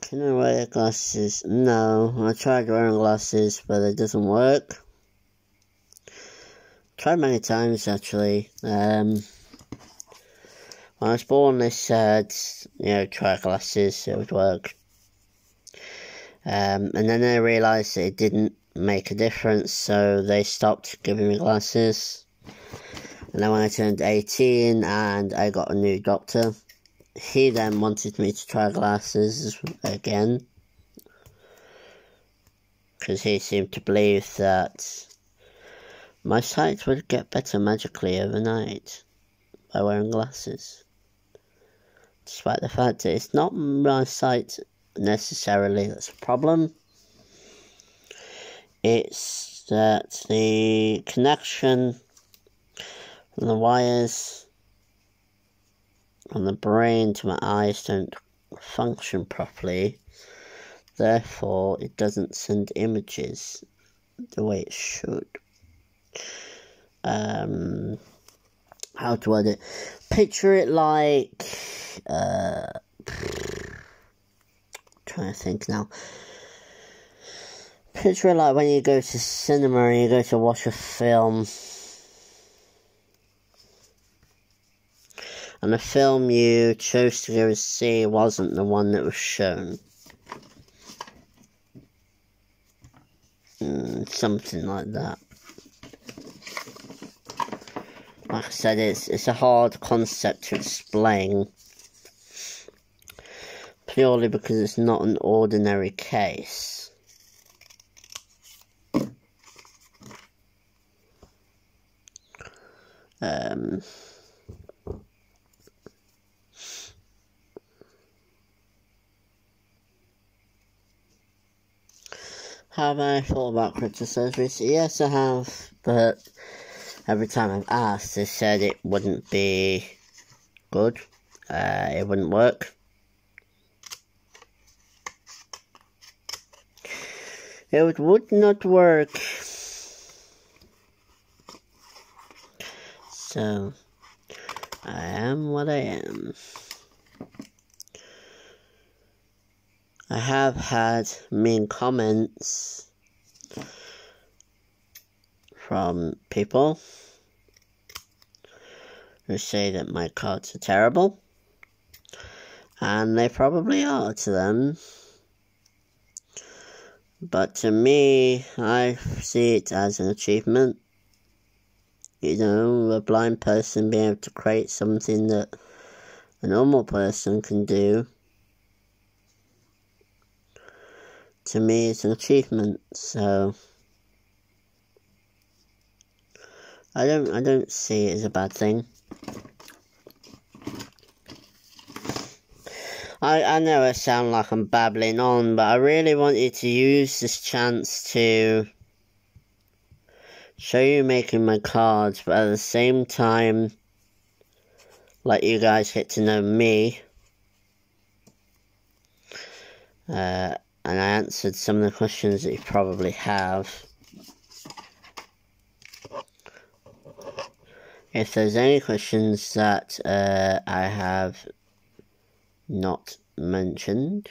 Can I wear glasses? No, I tried wearing glasses, but it doesn't work. Tried many times, actually. When I was born, they said, try glasses, it would work. And then they realised that it didn't make a difference, so they stopped giving me glasses. And then when I turned 18 and I got a new doctor, he then wanted me to try glasses again, because he seemed to believe that my sight would get better magically overnight by wearing glasses. Despite the fact that it's not my sight necessarily that's a problem. It's that the connection from the wires from the brain to my eyes don't function properly. Therefore, it doesn't send images the way it should. How to word it? Picture it like... trying to think now. Picture it like when you go to cinema and you go to watch a film, and the film you chose to go and see wasn't the one that was shown. Something like that. Like I said, it's a hard concept to explain, purely because it's not an ordinary case. Have I thought about crypto surgery? So yes, I have, but every time I've asked, they said it wouldn't be good, it wouldn't work. It would not work. So, I am what I am. I have had mean comments from people who say that my cards are terrible. And they probably are to them. But to me, I see it as an achievement. You know, a blind person being able to create something that a normal person can do. To me, it's an achievement. So I don't see it as a bad thing. I know I sound like I'm babbling on, but I really wanted to use this chance to show you making my cards, but at the same time, let you guys get to know me. And I answered some of the questions that you probably have. If there's any questions that I have not mentioned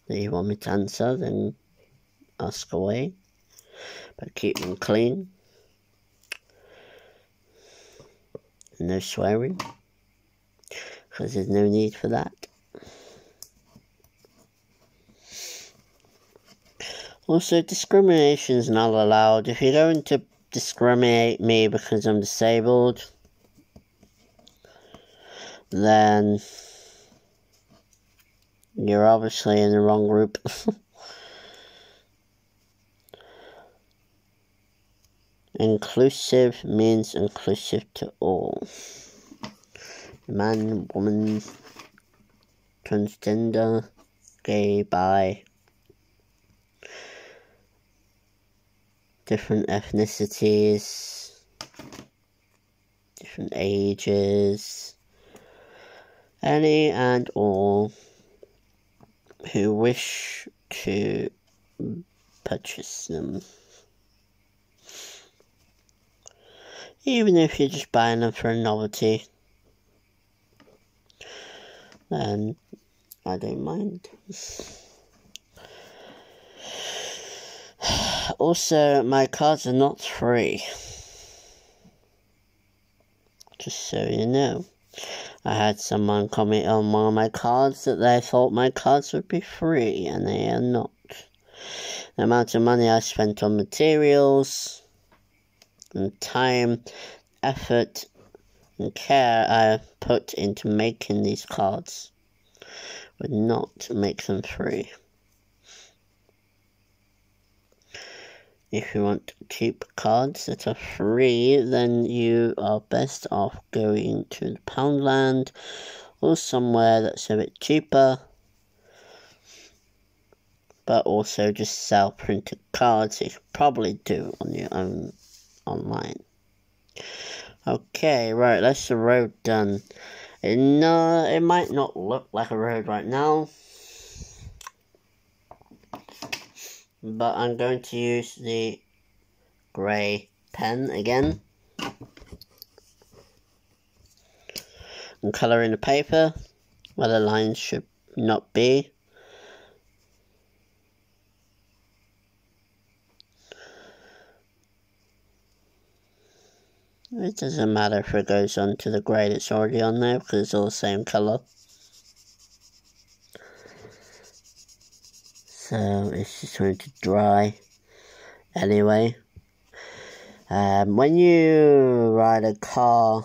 that you want me to answer, then ask away, but keep them clean, no swearing, because there's no need for that. Also, discrimination is not allowed. If you're going to discriminate me because I'm disabled, then you're obviously in the wrong group. Inclusive means inclusive to all. Man, woman, transgender, gay, bi, different ethnicities, different ages, any and all who wish to purchase them. Even if you're just buying them for a novelty, then I don't mind. Also, my cards are not free. Just so you know. I had someone comment on one of my cards that they thought my cards would be free, and they are not. The amount of money I spent on materials, and time, effort, and care I put into making these cards would not make them free. If you want cheap cards that are free, then you are best off going to the Poundland or somewhere that's a bit cheaper, but also just sell printed cards. You could probably do on your own online. Okay, right, that's the road done. It might not look like a road right now, but I'm going to use the grey pen again and colour in the paper where the lines should not be. It doesn't matter if it goes on to the grey that's already on there because it's all the same colour. So it's just going to dry anyway. When you ride a car,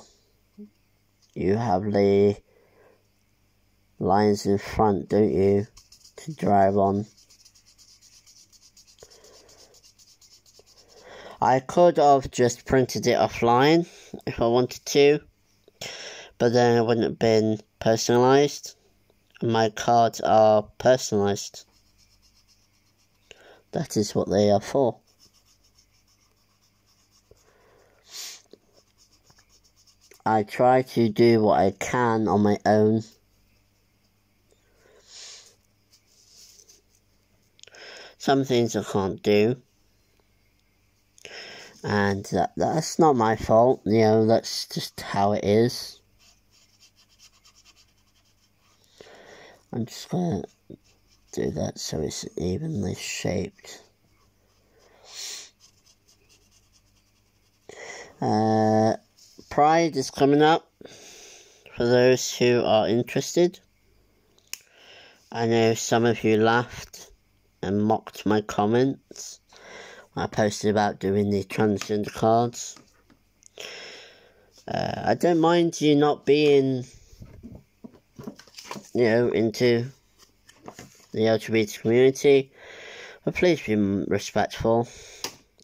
you have the lines in front, don't you, to drive on. I could have just printed it offline if I wanted to, but then it wouldn't have been personalised. My cards are personalised. That is what they are for. I try to do what I can on my own. some things I can't do. And that's not my fault, you know, that's just how it is. I'm just going to do that so it's evenly shaped. Pride is coming up for those who are interested. I know some of you laughed and mocked my comments when I posted about doing the transgender cards. I don't mind you not being, you know, into the LGBT community, but please be respectful.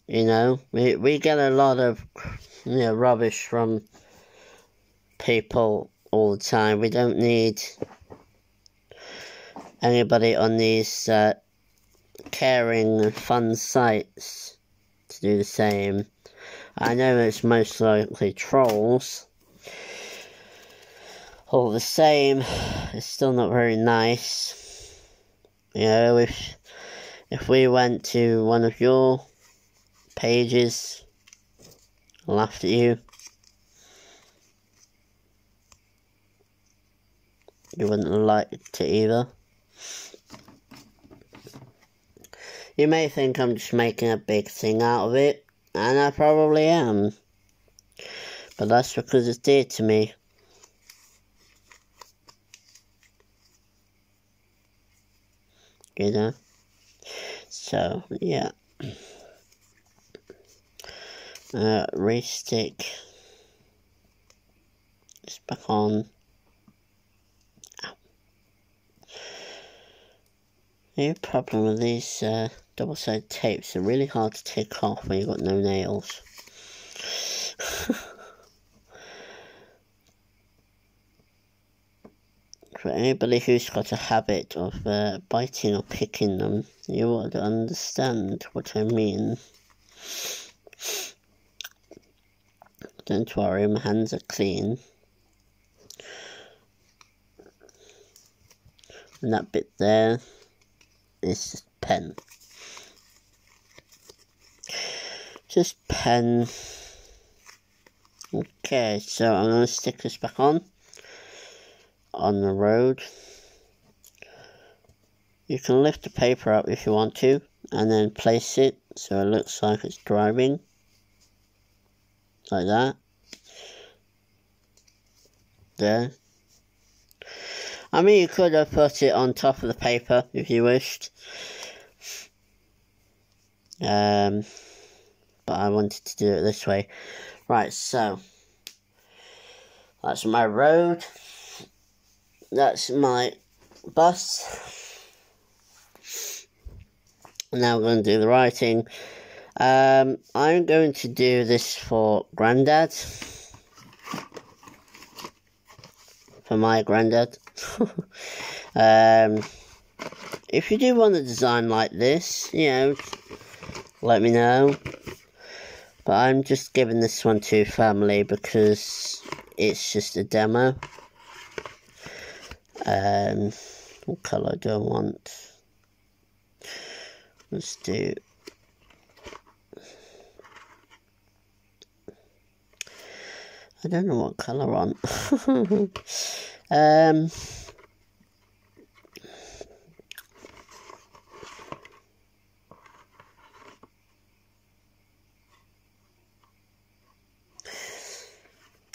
You know, we get a lot of, you know, rubbish from people all the time. We don't need anybody on these caring and fun sites to do the same. I know it's most likely trolls. All the same, it's still not very nice. You know, if we went to one of your pages, laughed at you, you wouldn't have liked it either. You may think I'm just making a big thing out of it, and I probably am. But that's because it's dear to me. You know? So, yeah. Restick. It's back on. Ow. The problem with these double-sided tapes are really hard to take off when you've got no nails. For anybody who's got a habit of biting or picking them, you would understand what I mean. Don't worry, my hands are clean. And that bit there is just pen. Just pen. Okay, so I'm going to stick this back on the road. You can lift the paper up if you want to, and then place it so it looks like it's driving. Like that. There. I mean, you could have put it on top of the paper if you wished. But I wanted to do it this way. Right, so that's my road. That's my bus. Now we're going to do the writing. I'm going to do this for Grandad. For my Grandad. If you do want a design like this, you know, let me know. But I'm just giving this one to family because it's just a demo. What colour do I want? Let's do... I don't know what colour on.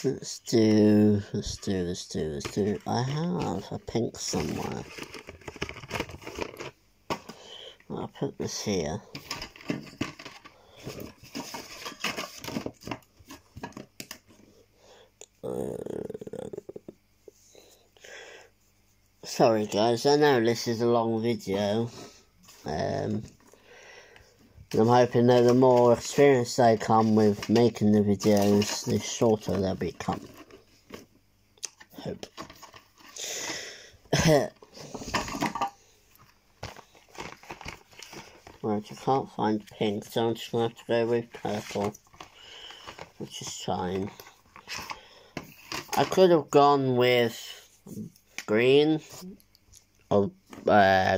Let's do. I have a pink somewhere. I'll put this here. Sorry guys, I know this is a long video. And I'm hoping that the more experience I come with making the videos, the shorter they'll become. Hope. Right, I can't find pink, so I'm just going to have to go with purple, which is fine. I could have gone with green or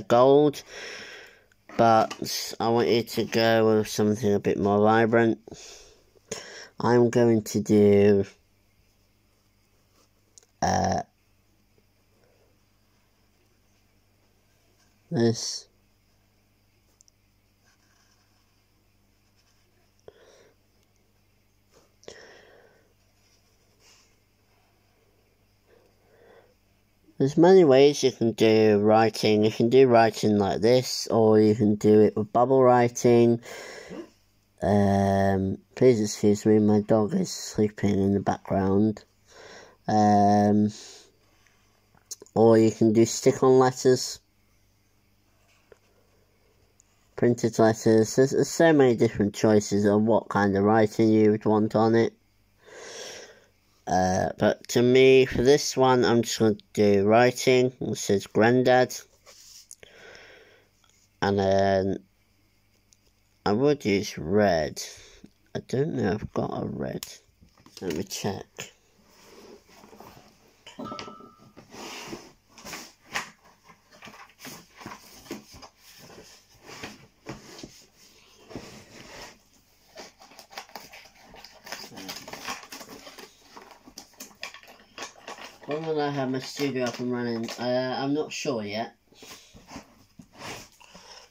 gold, but I want you to go with something a bit more vibrant. I'm going to do this. There's many ways you can do writing. You can do writing like this, or you can do it with bubble writing. Please excuse me, my dog is sleeping in the background. Or you can do stick-on letters, printed letters. There's so many different choices of what kind of writing you would want on it. But to me, for this one, I'm just going to do writing. It says grandad. And then I would use red. I don't know if I've got a red. Let me check. When will I have my studio up and running? I'm not sure yet.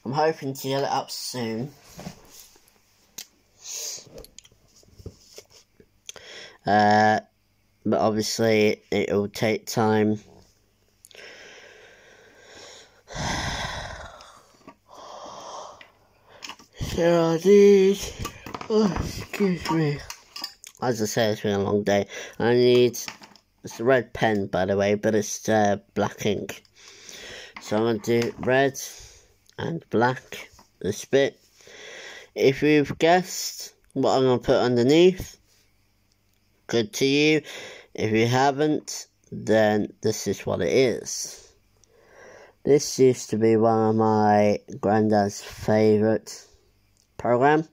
I'm hoping to get it up soon. But obviously it will take time. So I need... Oh, excuse me. As I say, it's been a long day. I need... It's a red pen, by the way, but it's black ink. So I'm going to do red and black, this bit. If you've guessed what I'm going to put underneath, good to you. If you haven't, then this is what it is. This used to be one of my granddad's favourite program.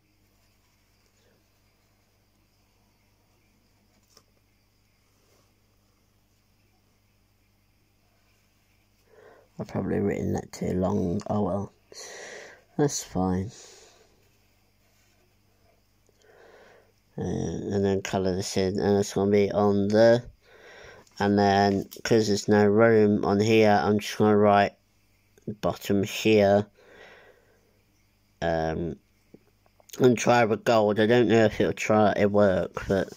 I've probably written that too long. Oh well, that's fine. And then colour this in, and it's going to be on the, and then because there's no room on here, I'm just going to write bottom here, and try with gold. I don't know if it'll work, but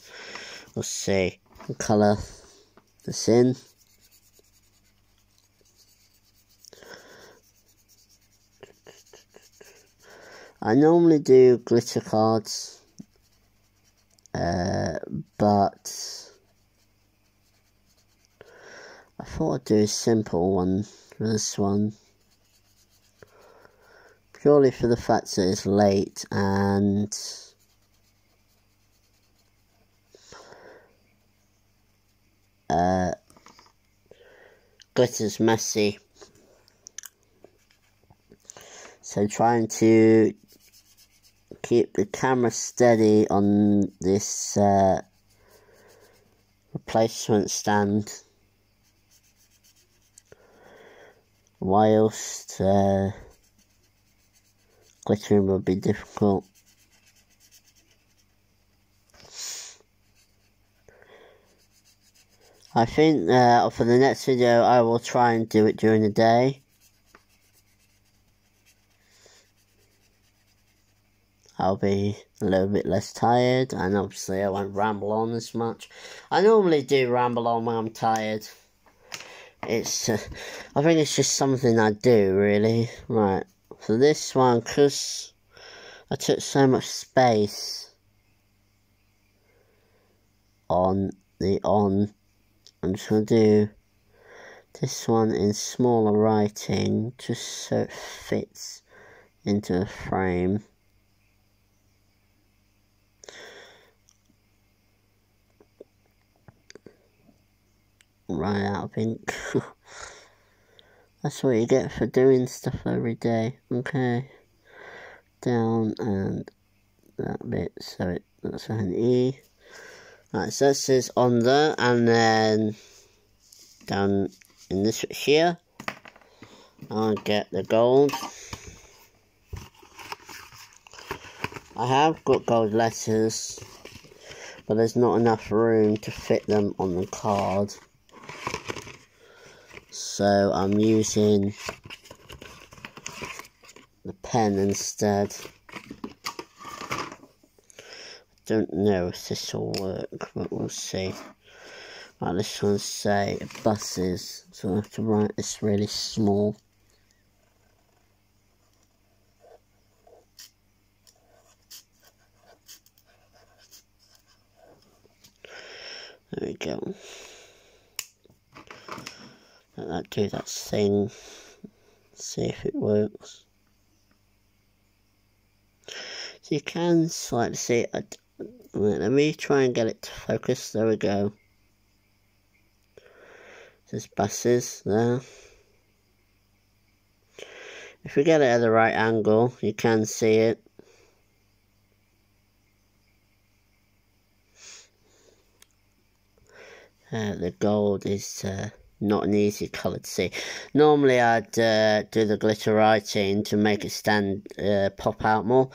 we'll see. Colour this in. I normally do glitter cards, but I thought I'd do a simple one for this one, purely for the fact that it's late and glitter's messy. So trying to keep the camera steady on this replacement stand whilst glittering would be difficult. I think for the next video I will try and do it during the day. I'll be a little bit less tired, and obviously I won't ramble on as much. I normally do ramble on when I'm tired. It's, I think it's just something I do, really. Right, for this one, because I took so much space on the on, I'm just going to do this one in smaller writing, just so it fits into a frame. Right out of ink. That's what you get for doing stuff every day. Okay. Down and that bit, so that's an E. Right, so this is on there, and then down in this bit here, I'll get the gold. I have got gold letters, but there's not enough room to fit them on the card. So I'm using the pen instead. Don't know if this will work, but we'll see. Right, this one's say buses, so I have to write this really small. There we go. Let that do that thing. See if it works. So you can slightly see it. Let me try and get it to focus. There we go. There's buses there. If we get it at the right angle, you can see it. The gold is not an easy colour to see. Normally I'd do the glitter writing to make it stand pop out more,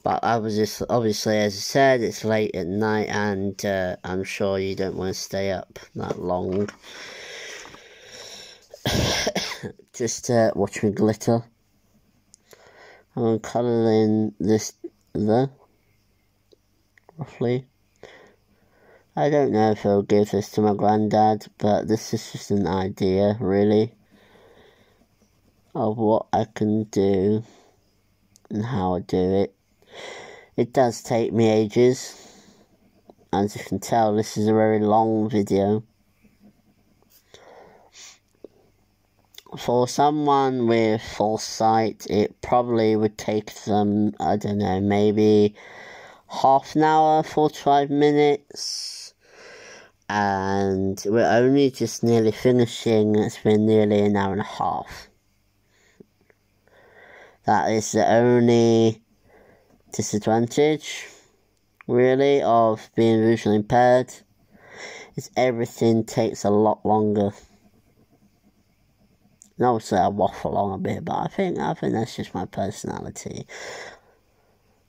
but I was just, obviously, as I said, it's late at night, and I'm sure you don't want to stay up that long just watching glitter. I'm colouring this there, roughly. I don't know if I'll give this to my granddad, but this is just an idea, really, of what I can do and how I do it. It does take me ages. As you can tell, this is a very long video. For someone with foresight, it probably would take them, I don't know, maybe half an hour, 45 minutes. And we're only just nearly finishing. It's been nearly an hour and a half. That is the only disadvantage, really, of being visually impaired, is everything takes a lot longer. And obviously I waffle on a bit, but I think that's just my personality.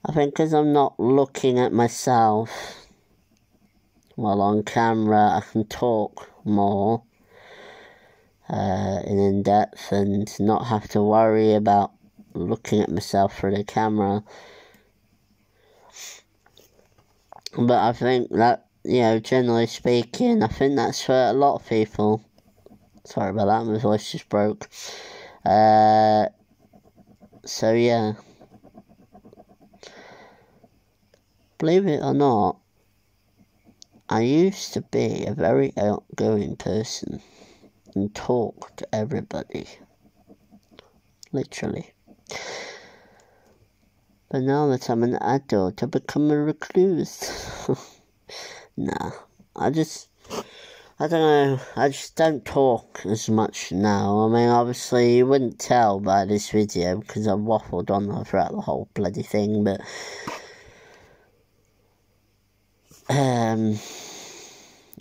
I think because I'm not looking at myself while on camera, I can talk more in depth and not have to worry about looking at myself through the camera. But I think that, you know, generally speaking, I think that's for a lot of people. Sorry about that, my voice just broke. So yeah. Believe it or not, I used to be a very outgoing person and talk to everybody. Literally. But now that I'm an adult, I've become a recluse. Nah, I don't know, I just don't talk as much now. I mean, obviously you wouldn't tell by this video because I've waffled on throughout the whole bloody thing, but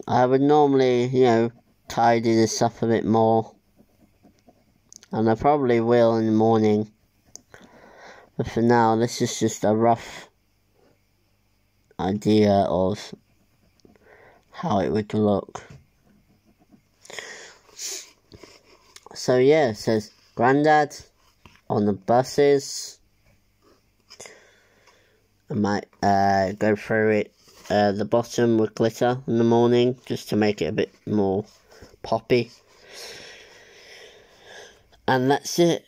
I would normally, you know, tidy this up a bit more, and I probably will in the morning, but for now this is just a rough idea of how it would look. So yeah, it says Grandad on the buses. I might go through it, the bottom with glitter in the morning, just to make it a bit more poppy. And that's it.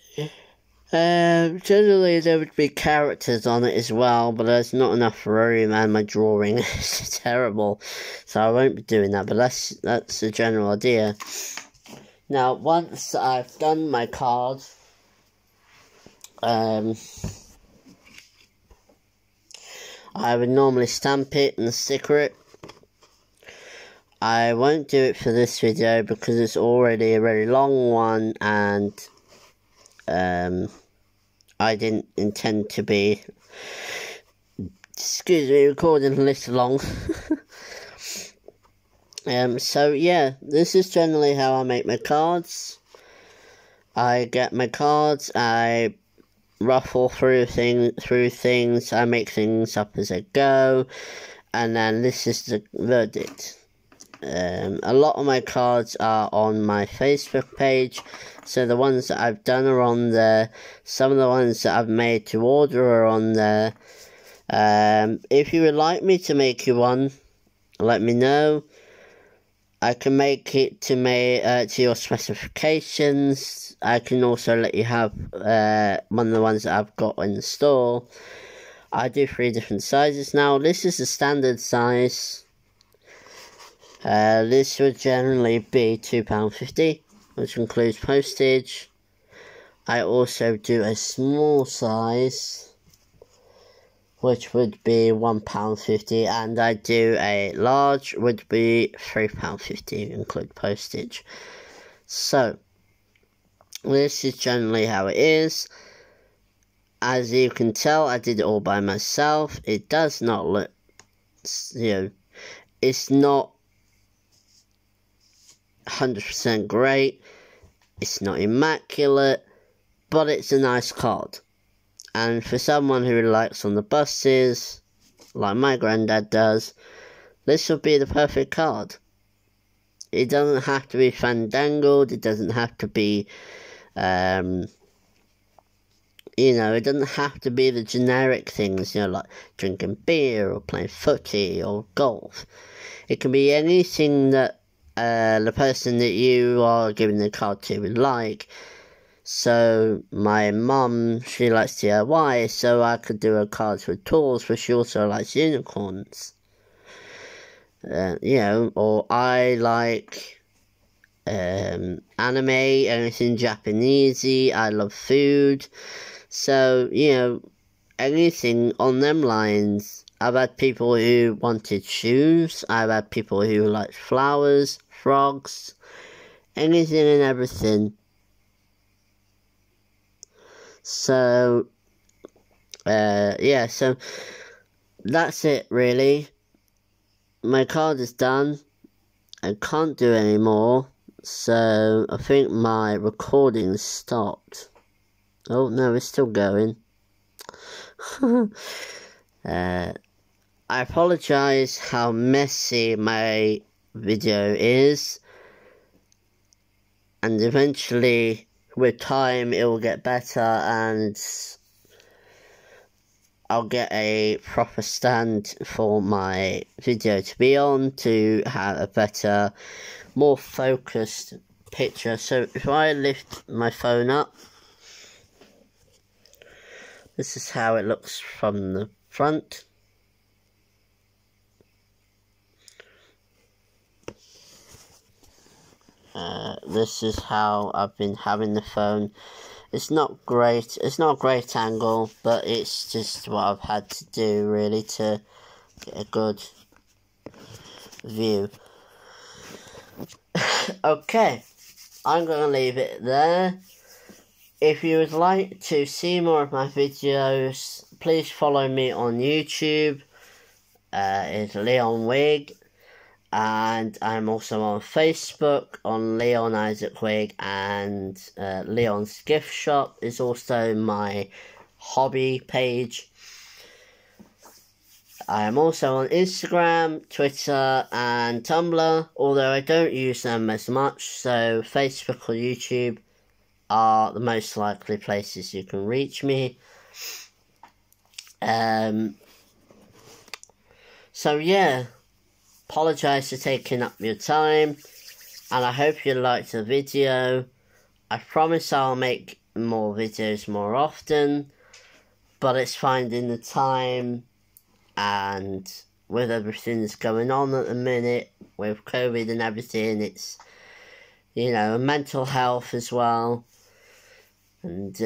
Generally there would be characters on it as well, but there's not enough room and my drawing is terrible, so I won't be doing that, but that's the general idea. Now, once I've done my card, I would normally stamp it and sticker it. I won't do it for this video because it's already a very long one, and I didn't intend to be, recording this long. So yeah, this is generally how I make my cards. I get my cards, I ruffle through things. I make things up as I go, and then this is the verdict. A lot of my cards are on my Facebook page, so the ones that I've done are on there. Some of the ones that I've made to order are on there. If you would like me to make you one, let me know. I can make it to your specifications. I can also let you have one of the ones that I've got in the store. I do 3 different sizes now. This is the standard size. This would generally be £2.50, which includes postage. I also do a small size, which would be £1.50, and I do a large, would be £3.50, include postage. So, this is generally how it is. As you can tell, I did it all by myself. It does not look, it's not 100% great, it's not immaculate, but it's a nice card. And for someone who likes on the buses, like my granddad does, this would be the perfect card. It doesn't have to be fandangled, it doesn't have to be, it doesn't have to be the generic things, like drinking beer or playing footy or golf. It can be anything that the person that you are giving the card to would like. So my mum, she likes DIY, so I could do her cards with tools, but she also likes unicorns. Or I like anime, anything Japanesey. I love food. So, anything on them lines. I've had people who wanted shoes. I've had people who liked flowers, frogs, anything and everything. So, so that's it, really. My card is done. I can't do any more, so I think my recording stopped. Oh, no, it's still going. I apologise how messy my video is, and eventually with time it will get better and I'll get a proper stand for my video to be on to have a better, more focused picture. So if I lift my phone up, this is how it looks from the front. This is how I've been having the phone. It's not great. It's not a great angle, but it's just what I've had to do, really, to get a good view. Okay, I'm going to leave it there. If you would like to see more of my videos, please follow me on YouTube. It's Leon Wig. And I'm also on Facebook on Leon Isaac Wig, and Leon's Gift Shop is also my hobby page. I am also on Instagram, Twitter and Tumblr, although I don't use them as much, so Facebook or YouTube are the most likely places you can reach me. So yeah. Apologise for taking up your time, and I hope you liked the video. I promise I'll make more videos more often, but it's finding the time, and with everything that's going on at the minute, with COVID and everything, it's, mental health as well, and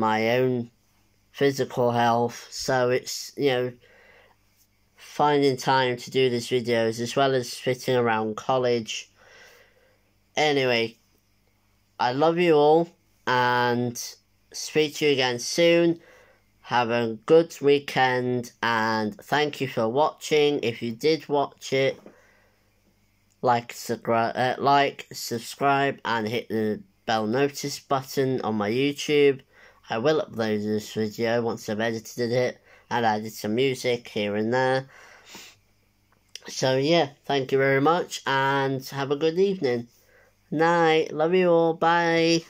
my own physical health, so it's, finding time to do these videos as well as fitting around college. Anyway, I love you all and speak to you again soon. Have a good weekend and thank you for watching. If you did watch it, like, subscribe and hit the bell notice button on my YouTube. I will upload this video once I've edited it and added some music here and there. So yeah, thank you very much and have a good evening. Night. Love you all. Bye.